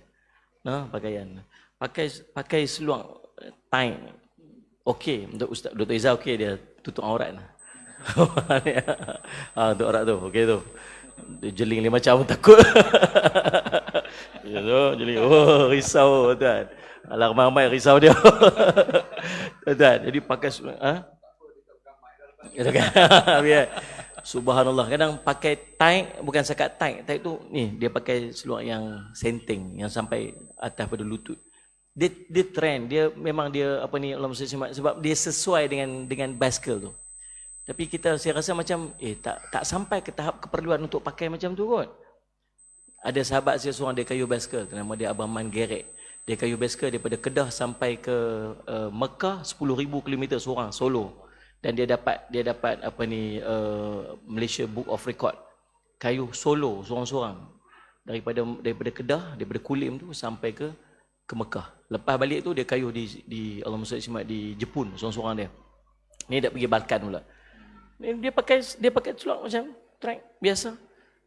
Pakaian. Pakai seluar tight. Okey, untuk Ustaz Dr. Izzah okey, dia tutup aurat. Tutup aurat tu, okey tu. Dia jeling dia macam takut. Ya tu, jeling. Oh, risau tuan. Alah ramai risau dia. Tuan, jadi pakai biar. Subhanallah, kadang pakai tight, bukan sekat tight tu ni, dia pakai seluar yang senting, yang sampai atas pada lutut. Dia trend, dia memang dia apa ni, Allah SWT, sebab dia sesuai dengan basikal tu. Tapi saya rasa macam tak sampai ke tahap keperluan untuk pakai macam tu kot. Ada sahabat saya seorang, dia kayu basikal, nama dia Abang Man Gerek. Dia kayu basikal daripada Kedah sampai ke Mekah 10,000 km seorang solo. Dan dia dapat apa ni, Malaysia Book of Record. Kayu solo seorang-seorang. daripada Kedah, daripada Kulim tu sampai ke Mekah. Lepas balik tu dia kayuh di Allahumma salli Muhammad di Jepun seorang-seorang dia. Ni dia pergi Balkan pula. Ni dia pakai celak macam trek biasa.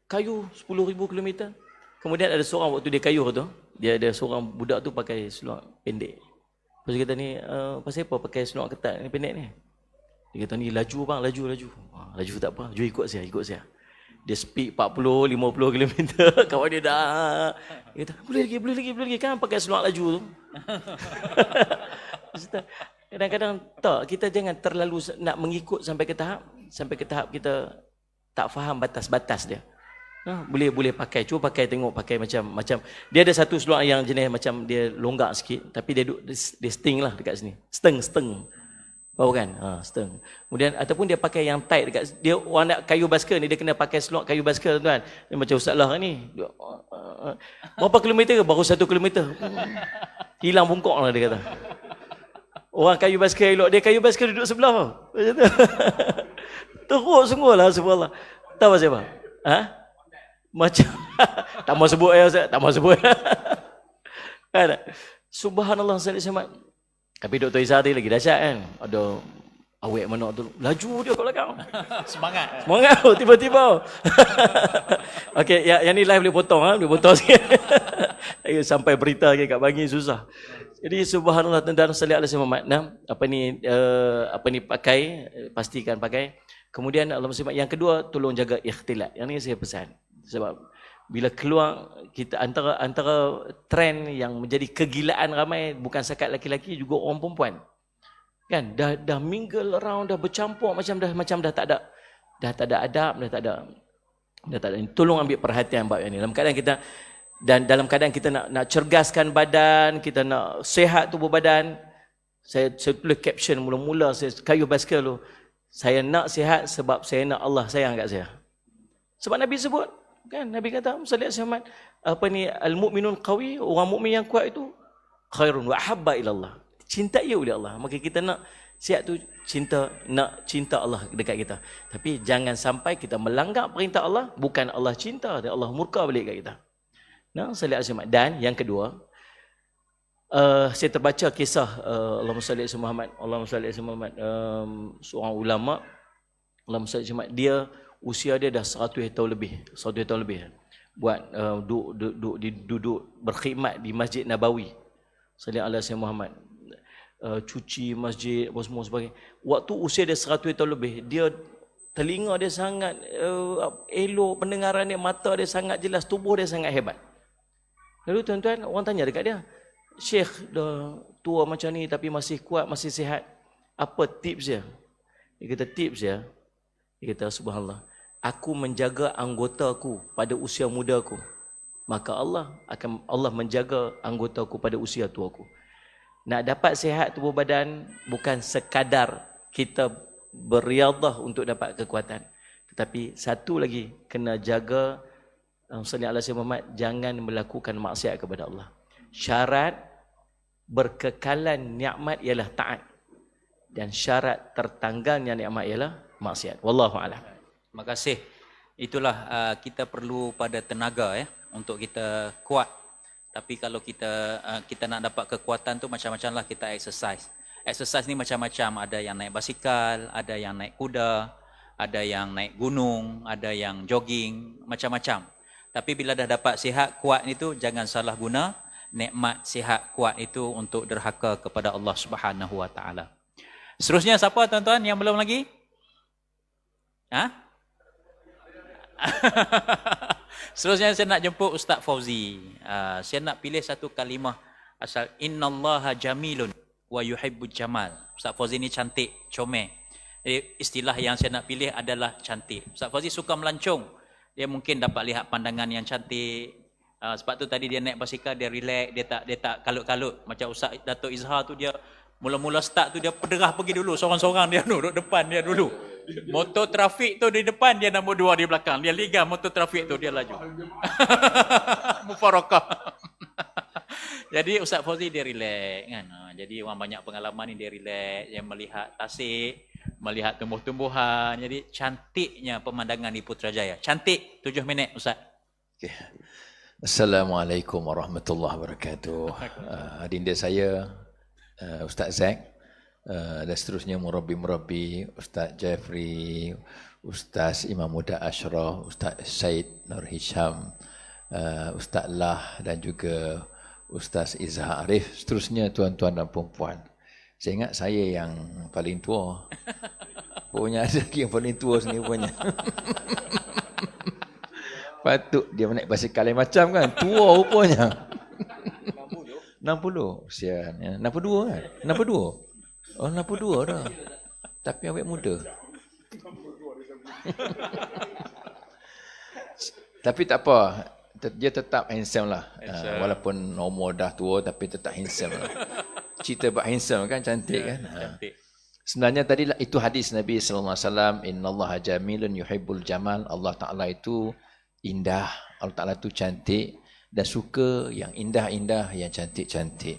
Kayuh 10,000 km. Kemudian ada seorang waktu dia kayuh tu, dia ada seorang budak tu pakai seluar pendek. Lepas dia kata ni, pasal apa pakai seluar ketat ni pendek ni? Dia kata ni laju bang, laju. Laju tak apa, jom ikut saya. Dia speed 40, 50 km. Kawan dia dah. Dia kata, boleh lagi. Kan pakai seluar laju tu. Kadang-kadang tak, kita jangan terlalu nak mengikut sampai ke tahap kita tak faham batas-batas dia. Boleh pakai, cuba pakai tengok pakai macam dia ada satu seluar yang jenis macam dia longgak sikit tapi dia sting lah dekat sini. Steng. Tahu kan? Steng. Kemudian ataupun dia pakai yang tight dekat dia orang nak kayu basikal ni dia kena pakai seluar kayu basikal tuan. Dia macam Ustaz Lah ni. Berapa kilometer ke? Baru 1 kilometer. Hilang bungkok lah dia kata. Orang kayu basikal elok, dia kayu basikal duduk sebelah. Macam tu. Teruk sungguhlah subhanallah. Tahu pasal apa? Macam tak mau sebut Ustaz, tak mau sebut. Kan? Subhanallah sallallahu alaihi wasallam. Tapi Dr. Izzah tadi lagi dahsyat kan. Ada awek mana tu laju dia kat belakang. Semangat Tiba-tiba. Okey, yang ni live boleh potong sikit. Sampai berita lagi kat Bangi susah. Jadi subhanallah dan sallallahu alaihi wasallam. Apa ni pakai, pastikan pakai. Kemudian Allah SWT yang kedua tolong jaga ikhtilat. Yang ni saya pesan. Sebab bila keluar kita antara trend yang menjadi kegilaan ramai bukan sekat lelaki-lelaki juga orang perempuan. Kan dah mingle around, dah bercampur macam dah tak ada adab, dah tak ada. Tolong ambil perhatian bab ini. Dalam keadaan kita nak cergaskan badan, kita nak sihat tubuh badan. Saya tulis caption mula-mula saya kayu basikal tu. Saya nak sihat sebab saya nak Allah sayang kat saya. Sebab Nabi sebut, kan? Nabi kata, sallallahu alaihi al-mu'minun qawi, orang mukmin yang kuat itu khairun wa ahabba ila Allah. Cintai oleh Allah. Maka kita nak sihat tu cinta Allah dekat kita. Tapi jangan sampai kita melanggar perintah Allah, bukan Allah cinta dan Allah murka balik kat kita. Sallallahu alaihi wasallam. Dan yang kedua, saya terbaca kisah Allahumma salli alaihi Muhammad, seorang ulama Allahumma salli alaihi Muhammad, dia usia dia dah 100 tahun lebih buat duduk berkhidmat di Masjid Nabawi sallallahu alaihi Muhammad, cuci masjid apa semua sebagainya. Waktu usia dia 100 tahun lebih, dia telinga dia sangat elok, pendengaran dia, mata dia sangat jelas, tubuh dia sangat hebat. Lalu tuan-tuan, orang tanya dekat dia, Syekh dah tua macam ni tapi masih kuat, masih sihat, apa tips dia? Dia kata tips dia, dia kata subhanallah, aku menjaga anggotaku pada usia mudaku, maka Allah menjaga anggotaku pada usia tuaku. Nak dapat sihat tubuh badan bukan sekadar kita beriadah untuk dapat kekuatan, tetapi satu lagi kena jaga sallallahu alaihi Muhammad, jangan melakukan maksiat kepada Allah. Syarat berkekalan nikmat ialah taat dan syarat tertanggalnya nikmat ialah maksiat. Wallahu a'lam. Terima kasih. Itulah kita perlu pada tenaga untuk kita kuat. Tapi kalau kita nak dapat kekuatan tu macam-macam lah, kita exercise. Exercise ni macam-macam, ada yang naik basikal, ada yang naik kuda, ada yang naik gunung, ada yang jogging, macam-macam. Tapi bila dah dapat sihat kuat itu, jangan salah guna nikmat sihat kuat itu untuk derhaka kepada Allah Subhanahu wa taala. Seterusnya siapa tuan-tuan yang belum lagi? Seterusnya saya nak jemput Ustaz Fauzi. Saya nak pilih satu kalimah asal innallaha jamilun wa yuhibbul jamal. Ustaz Fauzi ni cantik, comel. Istilah yang saya nak pilih adalah cantik. Ustaz Fauzi suka melancong. Dia mungkin dapat lihat pandangan yang cantik. Sebab tu tadi dia naik basikal, dia relax, dia tak kalut-kalut. Macam Ustaz Dato' Izhar tu, dia mula-mula start tu dia pederah pergi dulu, seorang-seorang dia duduk depan dia dulu. Motor trafik tu di depan, dia nombor 2 di belakang. Dia ligar motor trafik tu, dia laju. Mufarakah. Jadi Ustaz Fauzi dia relax kan. Jadi orang banyak pengalaman ni dia relax, dia melihat tasik, melihat tumbuh-tumbuhan. Jadi cantiknya pemandangan di Putrajaya. Cantik 7 minit Ustaz. Okay. Assalamualaikum warahmatullahi wabarakatuh. Adinda saya, Ustaz Zack, dan seterusnya murabi-murabi, Ustaz Jeffrey, Ustaz Imam Muda Ashraf, Ustaz Syed Nur Hisham, Ustaz Lah dan juga Ustaz Izzah Arif, seterusnya tuan-tuan dan puan-puan. Saya ingat saya yang paling tua. Pokoknya ada lagi yang paling tua sini punya. Patut dia naik basikal lain macam kan. Tua rupanya. 60. Kesian. Ya. 62 kan? 62? Oh 62 dah. Tapi awet muda. Tapi tak apa. Dia tetap handsome lah. Walaupun umur dah tua tapi tetap handsome lah. Cerita about handsome kan, cantik kan. Cantik. Sebenarnya tadi itu hadis Nabi sallallahu alaihi wasallam, innallaha jamilun yuhibbul jamal. Allah Taala itu indah, Allah Taala itu cantik dan suka yang indah-indah, yang cantik-cantik.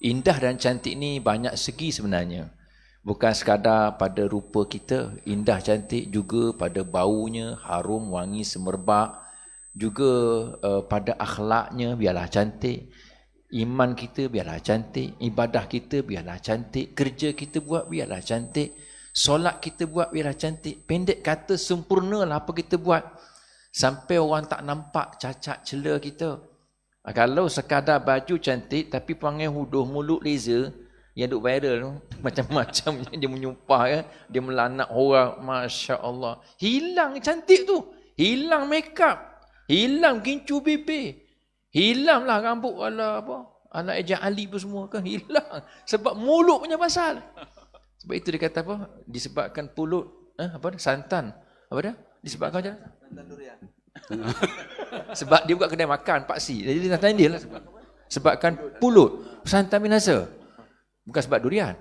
Indah dan cantik ni banyak segi sebenarnya. Bukan sekadar pada rupa kita, indah cantik juga pada baunya, harum, wangi, semerbak. Juga pada akhlaknya biarlah cantik. Iman kita biarlah cantik, ibadah kita biarlah cantik, kerja kita buat biarlah cantik, solat kita buat biarlah cantik. Pendek kata sempurnalah apa kita buat. Sampai orang tak nampak cacat celah kita. Kalau sekadar baju cantik tapi panggil hudung mulut laser yang duk viral tu, macam-macam dia menyumpah ya, dia melanak orang, masya-Allah. Hilang cantik tu, hilang makeup, hilang kincu bibir, hilanglah rambut ala apa? Ala Eja Ali pun semua kan hilang sebab mulut punya pasal. Sebab itu dia kata apa? Disebabkan pulut apa santan. Apa dia? Disebabkan macam sebab dia buka kedai makan paksi. Jadi dia tanya dia lah sebabkan pulut santan binasa. Bukan sebab durian.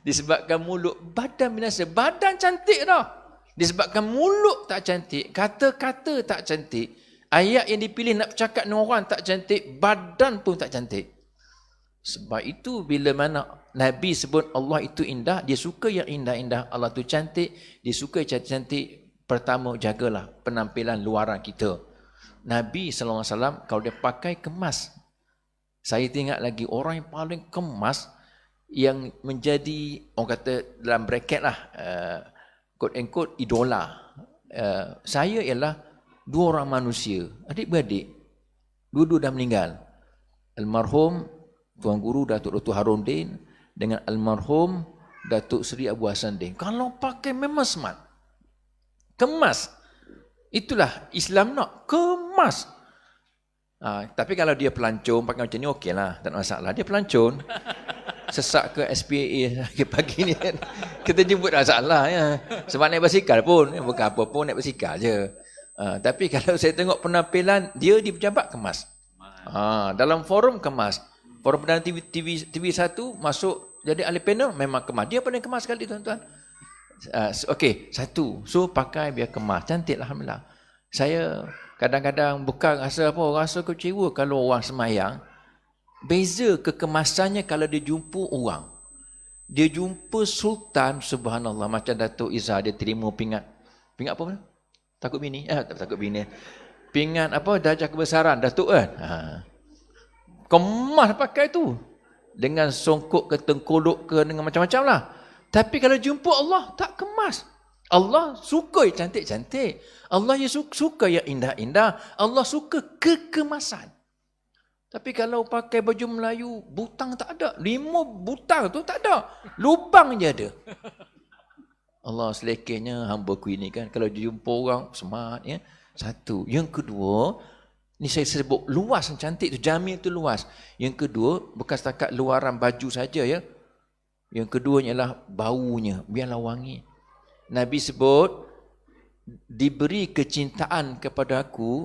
Disebabkan mulut badan binasa. Badan cantik dah. Disebabkan mulut tak cantik, kata-kata tak cantik, ayat yang dipilih nak bercakap dengan orang tak cantik, badan pun tak cantik. Sebab itu bila mana Nabi sebut Allah itu indah, dia suka yang indah-indah, Allah itu cantik, dia suka cantik. Pertama, jagalah penampilan luaran kita. Nabi SAW kalau dia pakai kemas, saya tengok lagi orang yang paling kemas, yang menjadi, orang kata dalam bracket lah, quote and quote, idola. Saya ialah dua orang manusia, adik-beradik, dua-dua dah meninggal. Almarhum Tuan Guru Datuk Dr. Harundin dengan almarhum Datuk Seri Abu Hassan Din. Kalau pakai memang smart. Kemas. Itulah Islam nak. Kemas. Tapi kalau dia pelancong, pakai macam ni okey lah. Tak ada masalah. Dia pelancong. Sesak ke SPA pagi ni. Kita jemput masalah. Ya. Sebab naik basikal pun. Bukan apa pun, naik basikal je. Tapi kalau saya tengok penampilan, dia di pejabat kemas. Dalam forum kemas. Forum Perdana TV1 masuk jadi ahli panel, memang kemas. Dia paling kemas sekali tuan-tuan. Okey, satu. So pakai biar kemas. Cantik alhamdulillah. Saya kadang-kadang bukan rasa apa, rasa kecewa kalau orang semayang. Beza kekemasannya kalau dia jumpa orang. Dia jumpa sultan, subhanallah, macam Datuk Izzah, dia terima pingat. Pingat apa? Takut bini? Tak takut bini. Pingat apa? Darjah kebesaran Datuk kan? Kemas pakai tu. Dengan songkok ke tengkolok ke dengan macam-macam lah. Tapi kalau jumpa Allah, tak kemas. Allah suka yang cantik-cantik. Allah suka yang indah-indah. Allah suka kekemasan. Tapi kalau pakai baju Melayu, butang tak ada. 5 butang tu tak ada. Lubang je ada. Allah selekehnya hamba ku ini kan. Kalau jumpa orang, smart ya. Satu. Yang kedua, ni saya sebut luas cantik tu. Jamil tu luas. Yang kedua, bukan setakat luaran baju saja ya. Yang kedua ialah baunya, biarlah wangi. Nabi sebut, diberi kecintaan kepada aku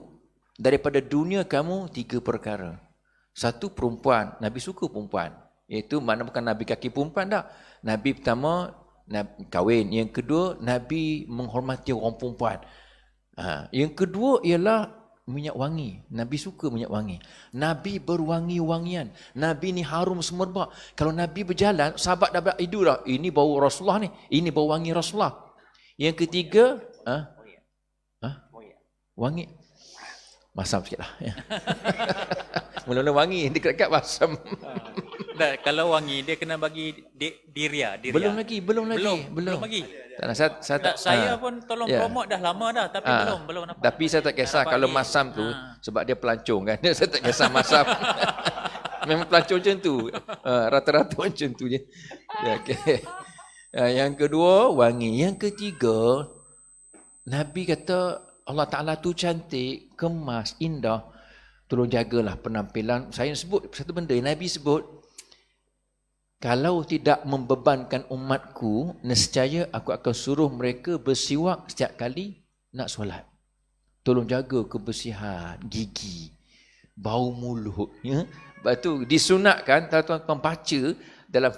daripada dunia kamu 3 perkara. Satu, perempuan. Nabi suka perempuan. Iaitu mana bukan Nabi kaki perempuan dah. Nabi pertama, kahwin. Yang kedua, Nabi menghormati orang perempuan. Yang kedua ialah minyak wangi. Nabi suka minyak wangi. Nabi berwangi-wangian. Nabi ni harum semerbak. Kalau Nabi berjalan, sahabat dah hidu dah. Ini bau Rasulullah ni. Ini bau wangi Rasulullah. Yang ketiga, wangi. Masam sikit lah. Ya. Mula-mula wangi, dekat-dekat masam. Dah, kalau wangi dia kena bagi diria. Belum lagi. Belum lagi. Tak nak, saya tak, Saya pun tolong promote dah lama dah tapi belum dapat. Tapi saya tak kisah dapat kalau lagi. masam tu sebab dia pelancong kan. Saya tak kisah masam. Memang pelancong macam tu. Rata-rata macam tu je. Ya, okay. Yang kedua, wangi. Yang ketiga, Nabi kata Allah Ta'ala tu cantik, kemas, indah. Tolong jagalah penampilan. Saya sebut satu benda yang Nabi sebut. Kalau tidak membebankan umatku, nescaya aku akan suruh mereka bersiwak setiap kali nak solat. Tolong jaga kebersihan gigi, bau mulut. Ya? Lepas tu disunatkan, tuan-tuan baca dalam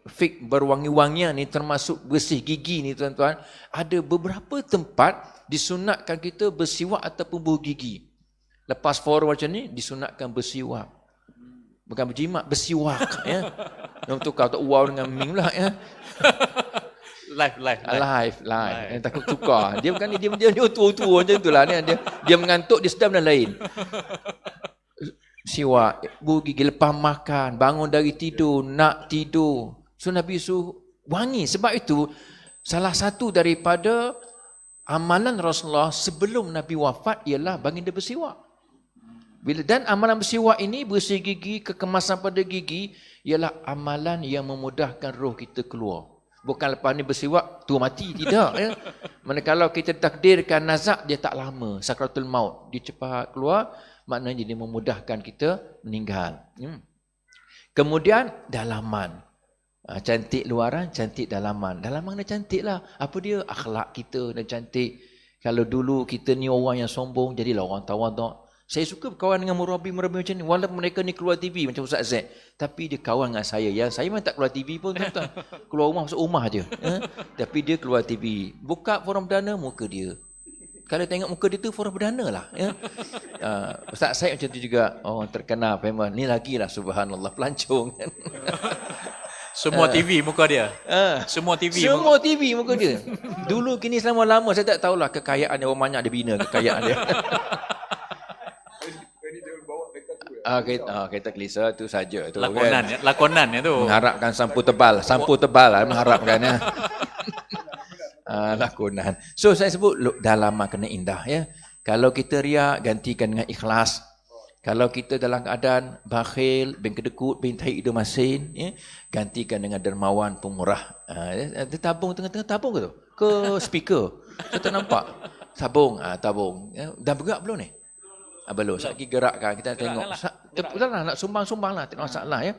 fik berwangi-wangian ni termasuk bersih gigi ni tuan-tuan. Ada beberapa tempat disunatkan kita bersiwak ataupun buh gigi. Lepas forum macam ni, disunatkan bersiwak. Bukan berjimat, bersiwak. Ya. Yang tukar tak wow dengan ming pula. Ya. Live. Takut tukar. Dia bukan ni, dia tua-tua macam tu lah. Dia mengantuk, dia sedang dan lain. Siwak, buh gigi lepas makan, bangun dari tidur, nak tidur. So Nabi suruh wangi. Sebab itu, salah satu daripada amalan Rasulullah sebelum Nabi wafat ialah baginda bersiwak. Dan amalan bersiwak ini, bersih gigi, kekemasan pada gigi, ialah amalan yang memudahkan roh kita keluar. Bukan lepas ni bersiwak, tu mati. Tidak. Ya. Manakala kita takdirkan nazak, dia tak lama. Sakratul maut. Dia cepat keluar, maknanya dia memudahkan kita meninggal. Kemudian, dalaman. Cantik luaran, cantik dalaman. Dalaman dah cantik lah. Apa dia? Akhlak kita dah cantik. Kalau dulu kita ni orang yang sombong, jadilah orang tawaduk. Saya suka berkawan dengan murabi-murabi macam ni. Walaupun mereka ni keluar TV macam Ustaz Z. Tapi dia kawan dengan saya. Yang saya memang tak keluar TV pun tuan-tuan. Keluar rumah masuk rumah je. Tapi dia keluar TV. Buka forum perdana, muka dia. Kalau tengok muka dia tu, forum perdana lah. Ya. Ustaz Syed macam tu juga. Oh, terkenal, famous. Ni lagi lah, subhanallah, pelancong. Semua TV muka dia. Semua TV muka dia. Dulu kini selama lama saya tak tahulah kekayaan dia, orang banyak dia bina kekayaan dia. Kereta kelisa tu saja tu Lakonan ya tu. Mengharapkan sampu tebal lah mengharapkan ya. Lakonan. So saya sebut dalaman kena indah ya. Kalau kita riak, gantikan dengan ikhlas. Kalau kita dalam keadaan bakhil, bin kedekut, bin tahi hidung masin, ya, gantikan dengan dermawan, pemurah. Dia tabung tengah-tengah tabung ke tu? Ke speaker? Saya tak nampak. Tabung. Dah bergerak belum ni? Belum. Sekejap lagi gerakkan. Kita tengok. Lah, nak sumbang-sumbang lah. Tak masalah ya.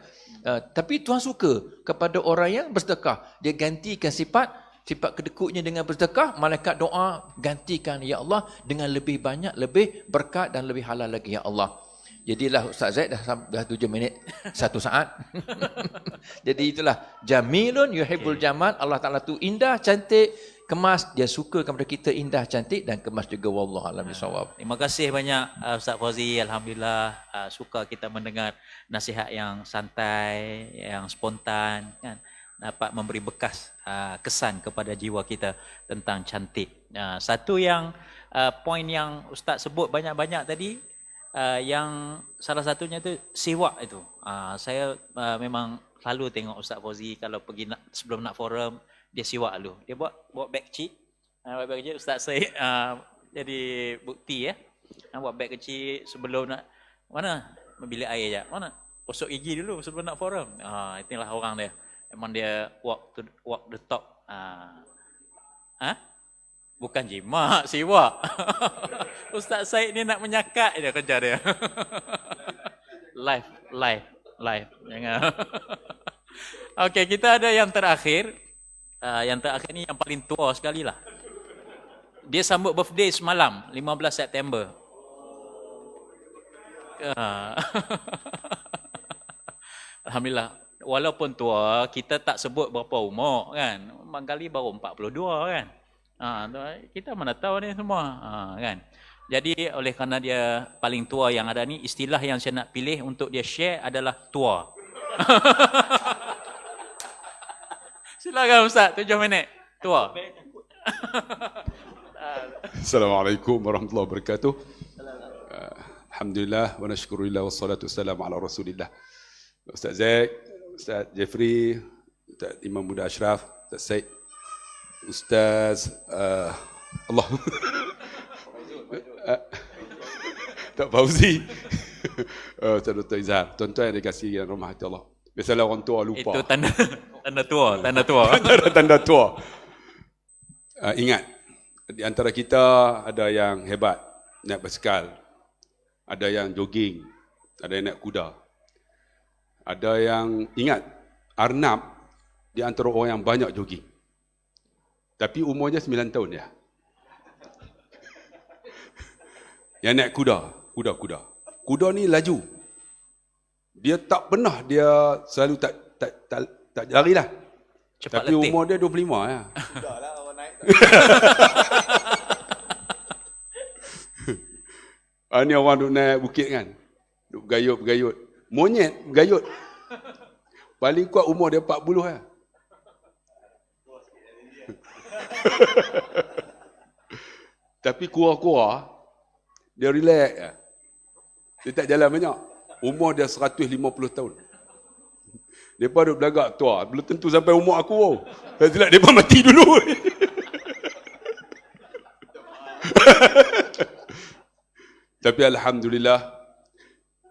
Tapi Tuhan suka kepada orang yang bersedekah. Dia gantikan sifat kedekutnya dengan bersedekah. Malaikat doa, gantikan ya Allah dengan lebih banyak, lebih berkat dan lebih halal lagi ya Allah. Jadilah Ustaz Zaid dah 7 minit 1 saat. Jadi itulah jamilun yuhibbul jamal. Allah Taala tu indah, cantik, kemas. Dia suka kepada kita indah, cantik dan kemas juga. Wallahu a'lam bishawab. Terima kasih banyak Ustaz Fauzi. Alhamdulillah suka kita mendengar nasihat yang santai, yang spontan kan. Dapat memberi bekas kesan kepada jiwa kita tentang cantik. Satu yang poin yang Ustaz sebut banyak-banyak tadi, yang salah satunya tu siwak itu. Saya memang selalu tengok Ustaz Fauzi kalau pergi sebelum nak forum, dia siwak dulu. Dia buat beg kecil. Buat beg kecil Ustaz saya jadi bukti ya. Buat beg kecil sebelum nak mana bilik air je. Mana gosok gigi dulu sebelum nak forum. Itulah orang dia. Memang dia walk the talk. Bukan jimat, siwak. Ustaz Syed ni nak menyakat dia kerja dia. Live. Jangan. Okey, kita ada yang terakhir. Yang terakhir ni yang paling tua sekali lah. Dia sambut birthday semalam, 15 September. Alhamdulillah. Walaupun tua, kita tak sebut berapa umur kan. Barangkali baru 42 kan. Kita mana tahu ni semua kan. Jadi oleh kerana dia paling tua yang ada ni, istilah yang saya nak pilih untuk dia share adalah tua. Silakan Ustaz, 7 minit. Tua. Assalamualaikum warahmatullahi wabarakatuh. Alhamdulillah wa nashkurulillah wassalatu wassalamu ala Rasulillah. Ustaz Zaid, Ustaz Jeffrey, Ustaz Imam Buddha Ashraf, Ustaz Said, Ustaz Allah Tak Fauzi, Ustaz Dr. Izhar, tuan-tuan yang dikasihi yang rahmati Allah. Biasalah orang tua lupa. Itu tanda tua. Tanda tua. Ingat, di antara kita ada yang hebat, naik basikal, ada yang jogging, ada yang naik kuda. Ada yang ingat, Arnab di antara orang yang banyak jogging. Tapi umurnya 9 tahun ya. Yang naik kuda. Kuda ni laju. Dia tak pernah, dia selalu tak lari lah. Cepat Tapi letih. umur dia 25 ya. Sudahlah orang naik. Ni orang duk naik bukit kan. Duk bergayut. Monyet bergayut. Paling kuat umur dia 40 ya. Tapi kura-kura dia relax ya. Dia tak jalan banyak. Umur dia 150 tahun. Mereka duk belagak tua. Belum tentu sampai umur aku. Oh. Saya silap mereka mati dulu. Tapi Alhamdulillah,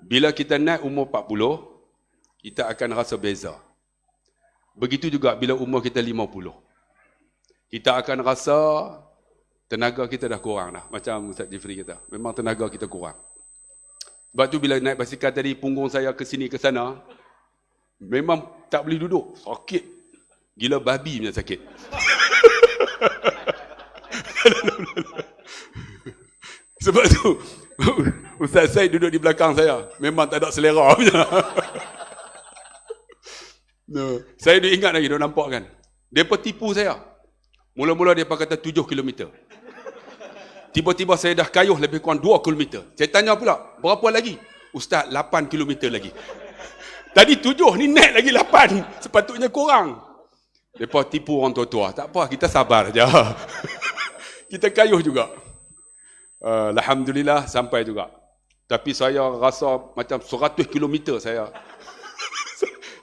bila kita naik umur 40, kita akan rasa beza. Begitu juga bila umur kita 50. Kita akan rasa tenaga kita dah kurang dah. Macam Ustaz Jifri kata. Memang tenaga kita kurang. Sebab tu bila naik basikal tadi, punggung saya ke sini ke sana, memang tak boleh duduk. Sakit. Gila babi punya sakit. Sebab tu, Ustaz Said duduk di belakang saya. Memang tak ada selera punya. Saya duk ingat lagi, duk nampak kan. Mereka tipu saya. Mula-mula dia kata 7 km. Tiba-tiba saya dah kayuh lebih kurang 2 km. Saya tanya pula, berapa lagi? Ustaz, 8 km lagi. Tadi 7, ni naik lagi 8. Sepatutnya kurang. Mereka tipu orang tua-tua. Tak apa, kita sabar je. Kita kayuh juga. Alhamdulillah, sampai juga. Tapi saya rasa macam 100 km saya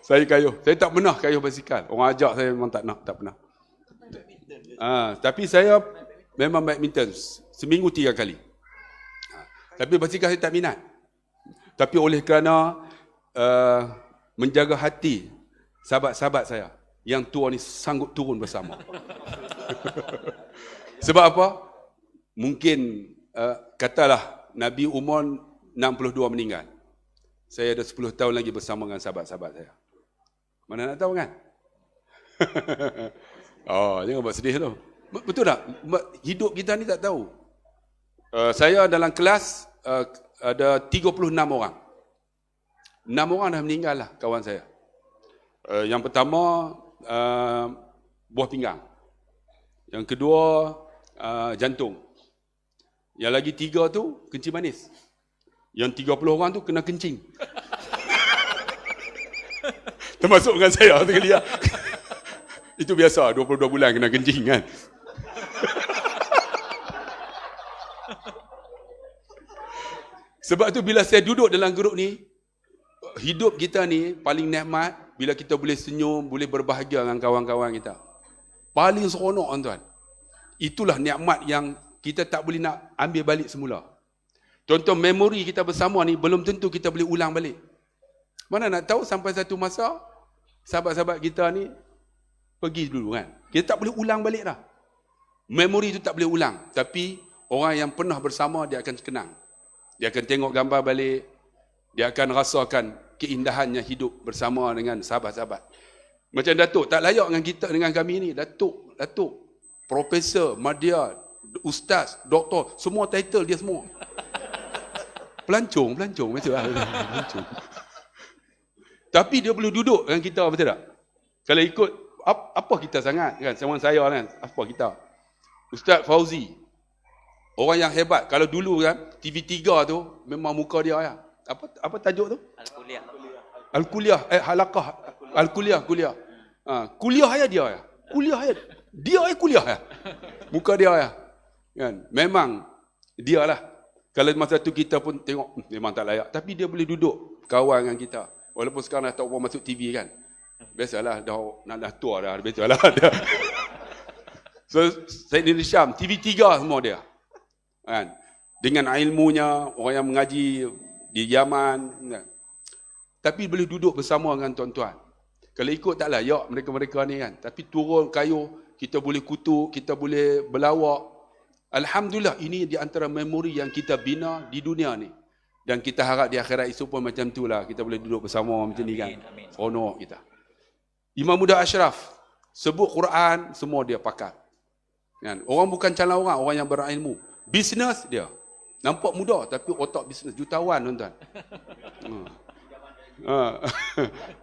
kayuh. Saya tak pernah kayuh basikal. Orang ajak saya memang tak pernah. Tapi saya memang badminton. Seminggu 3 kali. Tapi basikal saya tak minat. Tapi oleh kerana menjaga hati sahabat-sahabat saya yang tua ni sanggup turun bersama. Sebab apa? Mungkin katalah Nabi umur 62 meninggal. Saya ada 10 tahun lagi bersama dengan sahabat-sahabat saya. Mana nak tahu kan? Oh, jangan buat sedih tu. Betul tak? Hidup kita ni tak tahu. Saya dalam kelas ada 36 orang. 6 orang dah meninggal lah kawan saya. Yang pertama buah pinggang. Yang kedua jantung. Yang lagi 3 tu kencing manis. Yang 30 orang tu kena kencing. Termasuk dengan saya sekali ya. Itu biasa 22 bulan kena kencing kan. Sebab tu bila saya duduk dalam grup ni, hidup kita ni paling nikmat bila kita boleh senyum, boleh berbahagia dengan kawan-kawan kita. Paling seronok tuan-tuan. Itulah nikmat yang kita tak boleh nak ambil balik semula. Contoh memori kita bersama ni belum tentu kita boleh ulang balik. Mana nak tahu sampai satu masa sahabat-sahabat kita ni pergi dulu kan. Kita tak boleh ulang balik dah. Memori tu tak boleh ulang. Tapi orang yang pernah bersama dia akan kenang. Dia akan tengok gambar balik. Dia akan rasakan keindahannya hidup bersama dengan sahabat-sahabat. Macam Datuk tak layak dengan kita, dengan kami ni. Datuk, Profesor, Madya, Ustaz, Doktor, semua title dia semua. Pelancong macam lah. Pelancong. Tapi dia boleh duduk dengan kita, betul tak? Kalau ikut, apa kita sangat kan? Sama saya kan, apa kita? Ustaz Fauzi, orang yang hebat. Kalau dulu kan, TV3 tu, memang muka dia ya. Apa tajuk tu? Al-Kuliah. Halaqah. Al-Kuliah. Kuliah ya dia ya. Dia kuliah ya. Muka dia ya. Kan? Memang dia lah. Kalau masa tu kita pun tengok memang tak layak, tapi dia boleh duduk kawan dengan kita. Walaupun sekarang dah tak orang masuk TV kan. Biasalah dah tua dah, biasalah dia. So Saidina Syam TV3 semua dia. Kan? Dengan ilmunya, orang yang mengaji di Yaman kan. Tapi boleh duduk bersama dengan tuan-tuan. Kalau ikut tak layak mereka-mereka ni kan. Tapi turun kayu, kita boleh kutuk, kita boleh berlawak. Alhamdulillah, ini di antara memori yang kita bina di dunia ni. Dan kita harap di akhirat esok pun macam tu lah. Kita boleh duduk bersama macam ni kan. Seronok kita. Imam Muda Ashraf, sebut Quran, semua dia pakar. Kan? Orang bukan calon orang yang berilmu. Bisnes dia. Nampak muda, tapi otak bisnes. Jutawan tuan-tuan.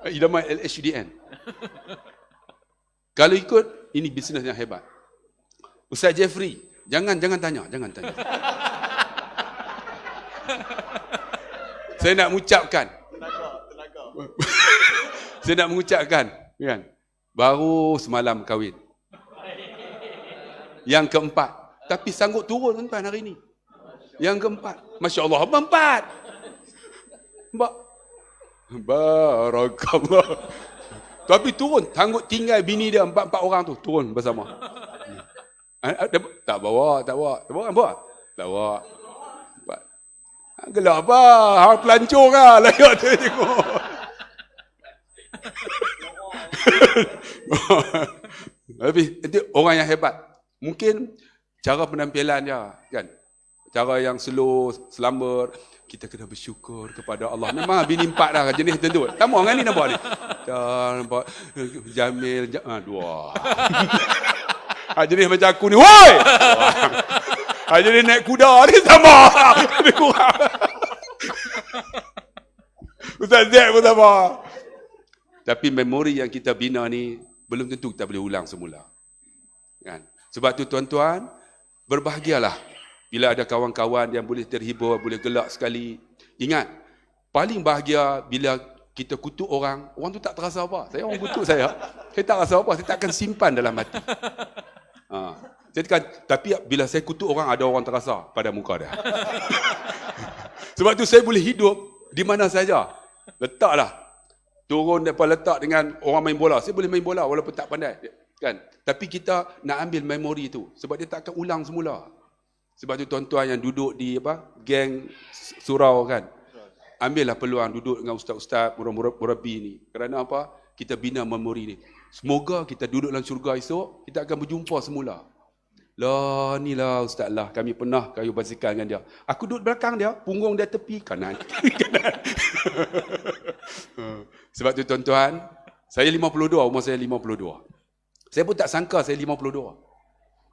Idaman LHDN. Kalau ikut, ini bisnes yang hebat. Ustaz Jeffrey, jangan tanya. Saya nak mengucapkan. Saya nak mengucapkan, kan? Baru semalam kahwin. Yang keempat. Tapi sanggup turun tuan-tuan hari ni. Yang keempat. Masya Allah, empat. Barakallah. Tapi turun, sanggup tinggal bini dia empat orang tu turun bersama. Tak bawa. Gelap apa? Hang pelancong lah. Layak tu tengok. Tapi itu orang yang hebat. Mungkin cara penampilan dia kan. Cara yang slow, selambat. Kita kena bersyukur kepada Allah. Memang bini empat dah jenis tentu. Tamu dengan ni nampak ni. Nampak Jamil, dua. Jenis macam aku ni. Woi! Jenis naik kuda ni sama. Lebih kurang. Ustaz Zaid pun sama. Tapi memori yang kita bina ni belum tentu kita boleh ulang semula. Kan? Sebab tu tuan-tuan, berbahagialah bila ada kawan-kawan yang boleh terhibur, boleh gelak sekali. Ingat, paling bahagia bila kita kutuk orang tu tak terasa apa. Saya orang kutuk saya tak rasa apa, saya tak akan simpan dalam hati. Tapi bila saya kutuk orang, ada orang terasa pada muka dia. Sebab tu saya boleh hidup di mana saja. Letaklah. Turun daripada letak dengan orang main bola. Saya boleh main bola walaupun tak pandai. Kan? Tapi kita nak ambil memori tu. Sebab dia tak akan ulang semula. Sebab tu tuan-tuan yang duduk di geng surau kan. Ambillah peluang duduk dengan ustaz-ustaz, murabbi ni. Kerana apa? Kita bina memori ni. Semoga kita duduk dalam syurga esok, kita akan berjumpa semula. Lah ni lah ustaz lah, kami pernah kayu basikal dengan dia. Aku duduk belakang dia, punggung dia tepi kanan. Sebab tu tuan-tuan, saya 52, umur saya 52. Saya pun tak sangka saya 52.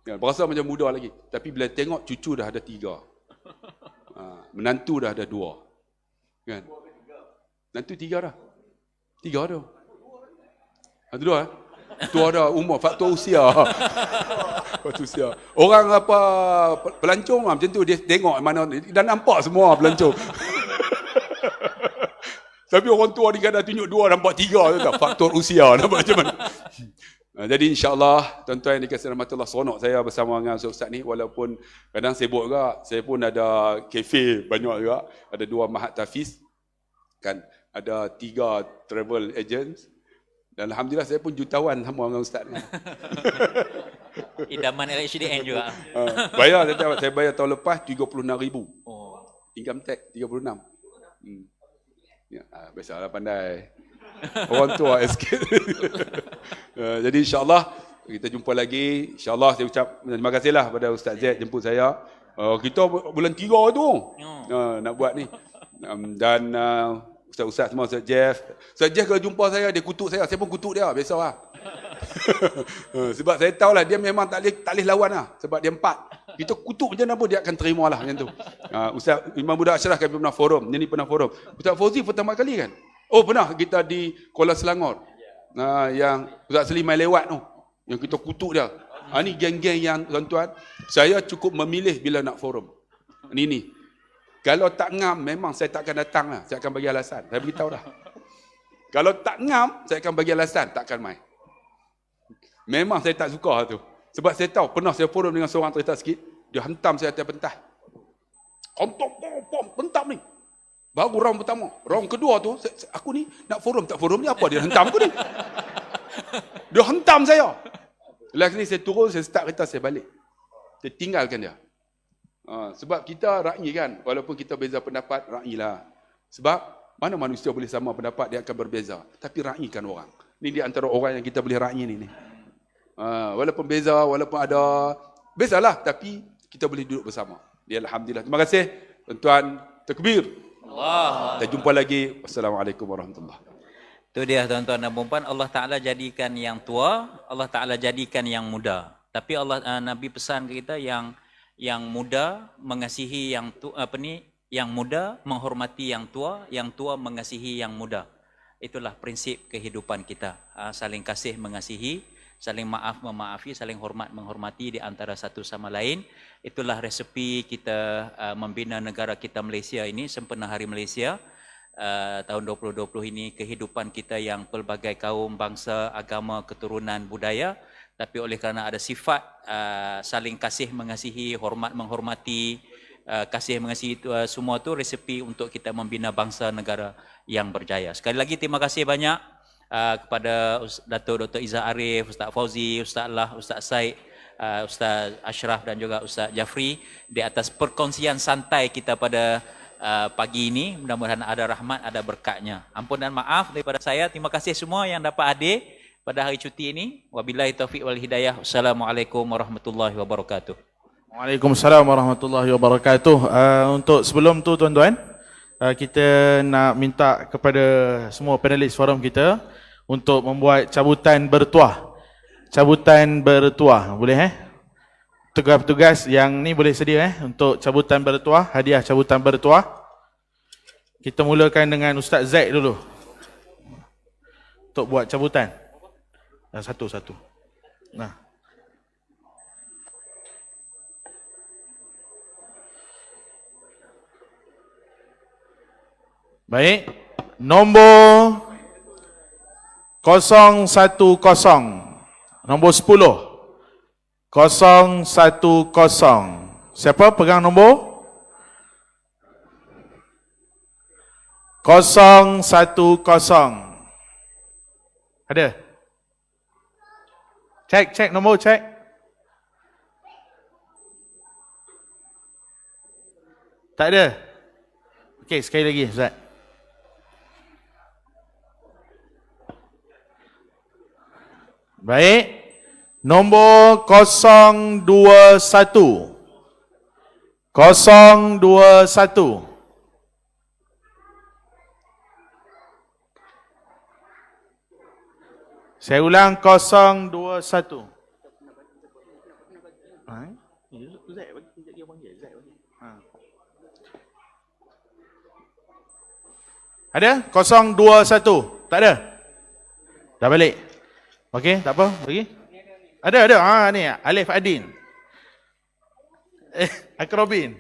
Ya, berasa macam muda lagi. Tapi bila tengok cucu dah ada 3. Menantu dah ada 2. Kan? Menantu 3 dah. 3 dah. Ada 2 Tu ada umur, faktor usia. Faktor usia. Orang pelancong macam tu, dia tengok mana, dah nampak semua pelancong. Tapi orang tua ni kadang tunjuk 2, nampak 3 tu tak? Faktor usia, nampak macam mana. Jadi insyaAllah, tuan-tuan yang dikasihi rahmatullah, seronok saya bersama dengan Ustaz ni, walaupun kadang sibuk juga. Saya pun ada kafe banyak juga, ada 2 mahat tahfiz, kan? Ada 3 travel agents. Dan Alhamdulillah saya pun jutawan sama dengan Ustaz ni. Idaman LHDN juga. Bayar, saya bayar tahun lepas 36,000. Income tax 36. Ya, biasalah pandai. Orang tua sikit. Jadi insyaAllah kita jumpa lagi. InsyaAllah saya ucap terima kasihlah pada Ustaz Zaid jemput saya. Kita bulan 3 tu nak buat ni. Dan Ustaz-Ustaz semua, Ustaz Jeff kalau jumpa saya, dia kutuk saya pun kutuk dia, biasalah. Sebab saya tahulah dia memang tak boleh lawan lah. Sebab dia 4. Kita kutuk macam mana pun dia akan terima lah macam tu. Ustaz Imam Muda Ashraf kami pernah forum, ni pernah forum. Ustaz Fauzi pertama kali kan? Oh pernah kita di Kuala Selangor. Yang Ustaz Selimai lewat tu, yang kita kutuk dia. Ni geng-geng yang tuan-tuan, saya cukup memilih bila nak forum. Ni. Kalau tak ngam, memang saya tak akan datang lah. Saya akan bagi alasan. Saya beritahu dah. Kalau tak ngam, saya akan bagi alasan. Tak akan main. Memang saya tak suka tu. Sebab saya tahu, pernah saya forum dengan seorang cerita sikit, dia hentam saya atas pentas. Hentam ni. Baru round pertama. Round kedua tu, aku ni nak forum tak forum ni apa dia hentam aku ni. Dia hentam saya. Lepas ni saya turun, saya start kereta, saya balik. Saya tinggalkan dia. Sebab kita ra'i kan, walaupun kita beza pendapat, ra'i lah. Sebab mana manusia boleh sama pendapat, dia akan berbeza. Tapi ra'ikan orang. Ni di antara orang yang kita boleh ra'i ni. Walaupun beza, walaupun ada, bezalah, tapi kita boleh duduk bersama. Ya, alhamdulillah. Terima kasih tuan-tuan. Takbir. Allah. Kita jumpa lagi. Wassalamualaikum warahmatullahi wabarakatuh. Itu dia tuan-tuan dan puan-puan, Allah Taala jadikan yang tua, Allah Taala jadikan yang muda. Tapi Nabi pesan ke kita yang muda mengasihi yang muda menghormati yang tua mengasihi yang muda. Itulah prinsip kehidupan kita. Saling kasih mengasihi, saling maaf memaafi, saling hormat menghormati di antara satu sama lain. Itulah resepi kita membina negara kita Malaysia ini, sempena Hari Malaysia. Tahun 2020 ini, kehidupan kita yang pelbagai kaum, bangsa, agama, keturunan, budaya, tapi oleh kerana ada sifat saling kasih mengasihi, hormat menghormati, kasih mengasihi itu, semua itu resepi untuk kita membina bangsa negara yang berjaya. Sekali lagi terima kasih banyak kepada Dato' Dr. Izzah Arif, Ustaz Fauzi, Ustaz Allah, Ustaz Said, Ustaz Ashraf dan juga Ustaz Jafri di atas perkongsian santai kita pada pagi ini. Mudah-mudahan ada rahmat, ada berkatnya. Ampun dan maaf daripada saya. Terima kasih semua yang dapat hadir pada hari cuti ini. Wabillahi taufiq wal hidayah. Assalamualaikum warahmatullahi wabarakatuh. Waalaikumsalam warahmatullahi wabarakatuh. Untuk sebelum tu tuan-tuan, kita nak minta kepada semua panelis forum kita untuk membuat cabutan bertuah. Cabutan bertuah, boleh Petugas-petugas yang ni boleh sedia untuk cabutan bertuah, hadiah cabutan bertuah. Kita mulakan dengan Ustaz Zaid dulu untuk buat cabutan. Satu-satu. Nah. Baik. Nombor 010. Nombor 10. 010. Siapa pegang nombor? 010. Ada? Cek nombor, cek. Tak ada? Okey, sekali lagi Ustaz. Baik. Nombor 021. 021. Saya ulang 021. Ada? 021. Tak ada? Dah balik. Okey, tak apa. Bagi. Ada. Ni Alif Adin. Akrobin.